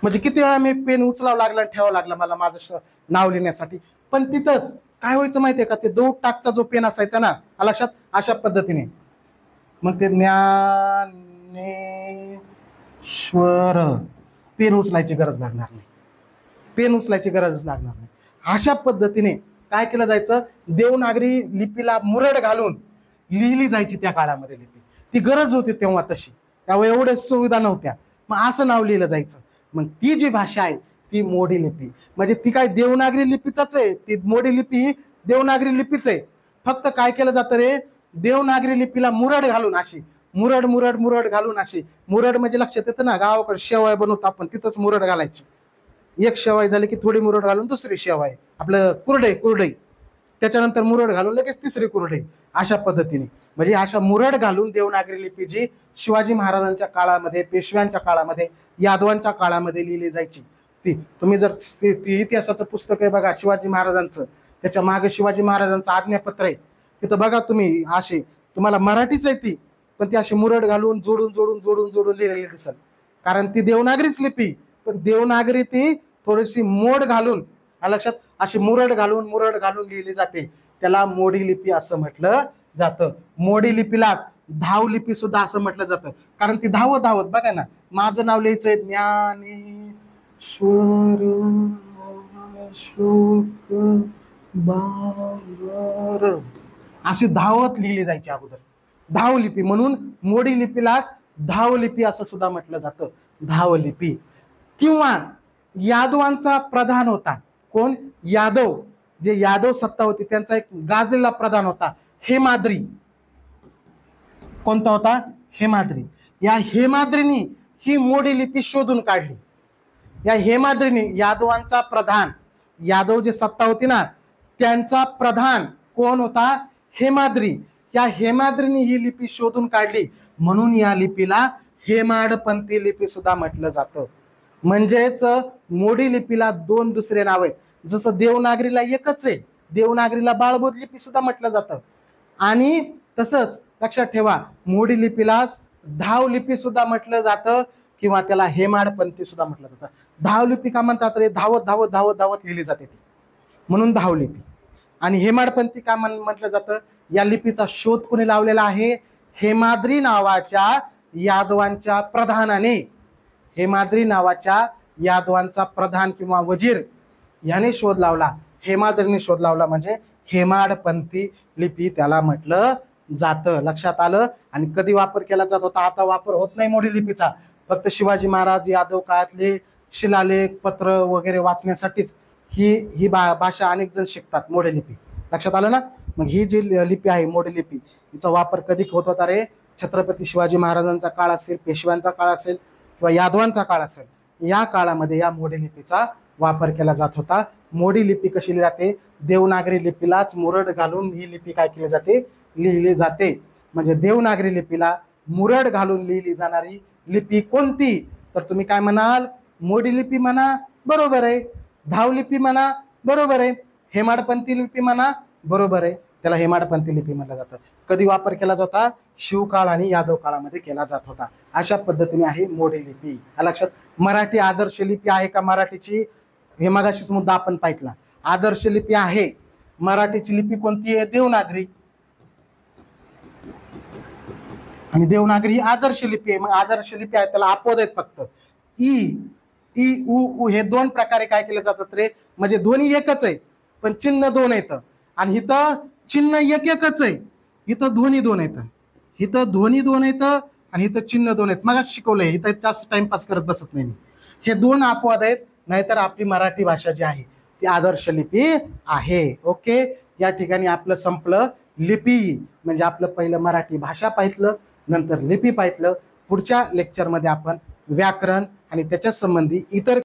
म्हणजे किती वेळा मी पेन उचलावं लागला, ठेवावं लागला मला माझं नाव लिहिण्यासाठी. पण तिथंच काय व्हायचं माहितीये का? ते दौत टाकचा जो पेन असायचा ना, लक्षात? अशा पद्धतीने मग ते ज्ञानेश्वर, पेन उचलायची गरज लागणार नाही, पेन उचलायची गरज लागणार नाही. अशा पद्धतीने काय केलं जायचं? देवनागरी लिपीला मुरड घालून लिहिली जायची त्या काळामध्ये लिपी. ती गरज होती तेव्हा तशी, तेव्हा एवढ्या सुविधा नव्हत्या. मग असं नाव लिहिलं जायचं. मग ती जी भाषा आहे ती मोडी लिपी. म्हणजे ती काय देवनागरी लिपीचाच आहे. ती मोडी लिपी ही देवनागरी लिपीच आहे. फक्त काय केलं जातं रे? देवनागरी लिपीला मुरड घालून अशी मुरड घालून अशी. मुरड म्हणजे लक्षात येतं ना, गावाकडे शेवाय बनवतो आपण, तिथंच मुरड घालायची. एक शेवाय झाली की थोडी मुरड घालून दुसरी शेवाय, आपलं कुरडई, त्याच्यानंतर मुरड घालून लगेच तिसरी कुरडई, अशा पद्धतीने. म्हणजे अशा मुरड घालून देवनागरी लिपी जी शिवाजी महाराजांच्या काळामध्ये, पेशव्यांच्या काळामध्ये, यादवांच्या काळामध्ये लिहिली जायची, ती तुम्ही जर ती इतिहासाचं पुस्तक आहे बघा शिवाजी महाराजांचं, त्याच्या मागे शिवाजी महाराजांचं आज्ञापत्र आहे, तिथं बघा तुम्ही, असे तुम्हाला मराठीच आहे ती, पण ती अशी मुरड घालून जोडून लिहिलेली दिसल. कारण ती देवनागरीच लिपी, पण देवनागरी ती थोडीशी मोड घालून, लक्षात, अशी मुरड घालून लिहिली जाते. त्याला मोडी लिपी असं म्हटलं जातं. मोडी लिपीलाच धाव लिपी सुद्धा असं म्हटलं जातं. कारण ती धावत बघा ना, माझं नाव लिहायचंय ज्ञानेश्वर अशी धावत लिहिली जायची अगोदर, धाव लिपी. म्हणून मोडी लिपीलाच धाव लिपी असं सुद्धा म्हटलं जातं, धाव लिपी. किंवा यादवांचा प्रधान होता कोण? यादव, जे यादव सत्ता होती त्यांचा एक गाजलेला प्रधान होता हेमाद्री. कोणता होता? हेमाद्री. या हेमाद्रीनी ही मोडी लिपी शोधून काढली. या हेमाद्रीनी यादवांचा प्रधान, यादव जे सत्ता होती ना त्यांचा प्रधान कोण होता? हेमाद्री. या हेमाद्रीनी ही लिपी शोधून काढली, म्हणून या लिपीला हेमाडपंथी लिपी सुद्धा म्हटलं जातं. म्हणजेच मोडी लिपीला दोन दुसरे नाव आहेत. जसं देवनागरीला एकच आहे, देवनागरीला बाळबोध लिपी सुद्धा म्हटलं जातं. आणि तसंच लक्षात ठेवा, मोडी लिपीला धाव लिपी सुद्धा म्हटलं जातं, किंवा त्याला हेमाडपंथी सुद्धा म्हटलं जातं. धाव लिपी का म्हणतात रे? धावत लिहिली जाते ती, म्हणून धाव लिपी. आणि हेमाडपंथी का म्हटलं जातं? या लिपीचा शोध कोणी लावलेला आहे? हेमाद्री नावाच्या यादवांच्या प्रधानाने. हेमाद्री नावाच्या यादवांचा प्रधान किंवा वजीर याने शोध लावला, हेमाद्रीने शोध लावला, म्हणजे हेमाडपंथी लिपी त्याला म्हटलं जातं. लक्षात आलं? आणि कधी वापर केला जात होता? आता वापर होत नाही मोडी लिपीचा. फक्त शिवाजी महाराज यादव काळातले शिलालेख, पत्र वगैरे वाचण्यासाठीच ही भाषा अनेक जण शिकतात, मोडी लिपी. लक्षात आलं ना? मग ही जी लिपी आहे मोडी लिपी, हिचा वापर कधी होत होता रे? छत्रपती शिवाजी महाराजांचा काळ असेल, पेशव्यांचा काळ असेल किंवा यादवांचा काळ असेल, या काळामध्ये या मोडी लिपीचा वापर केला जात होता. मोडी लिपी कशी लिहिली जाते? देवनागरी लिपीलाच मुरड घालून ही लिपी काय केली जाते? लिहिली जाते. म्हणजे देवनागरी लिपीला मुरड घालून लिहिली जाणारी लिपी कोणती? तर तुम्ही काय म्हणाल? मोडी लिपी म्हणा, बरोबर आहे. धावलिपी म्हणा, बरोबर आहे. हेमाडपंथी लिपी म्हणा, बरोबर आहे. त्याला हेमाडपंथी लिपी म्हटलं जातं. कधी वापर केला जात होता? शिवकाळ आणि यादव काळामध्ये केला जात होता. अशा पद्धतीने आहे मोडी लिपी. लक्षात. मराठी आदर्श लिपी आहे का मराठीची? हे मगाशीच मुद्दा आपण पाहिला. आदर्श लिपी आहे. मराठीची लिपी कोणती आहे? देवनागरी. आणि देवनागरी ही आदर्श लिपी आहे. मग आदर्श लिपी आहे त्याला अपवाद आहेत फक्त. ई ई उ हे दोन प्रकारे काय केले जातात रे? म्हणजे दोन्ही एकच आहे पण चिन्ह दोन येतं. आणि इथं चिन्ह एकच आहे, इथं ध्वनी दोन येतं. इथं ध्वनी दोन येतं आणि इथं चिन्ह दोन आहेत. मगाच शिकवलंय. इथं जास्त टाइमपास करत बसत नाही. हे दोन अपवाद आहेत. नाहीतर आपली मराठी भाषा जी आहे ती आदर्श लिपी आहे. ओके. या ठिकाणी आपलं संपलं लिपी. म्हणजे आपलं पहिलं मराठी भाषा पाहितलं, नंतर लिपी पाहितलं. पुढच्या लेक्चरमध्ये आपण व्याकरण आणि त्याच्या संबंधी इतर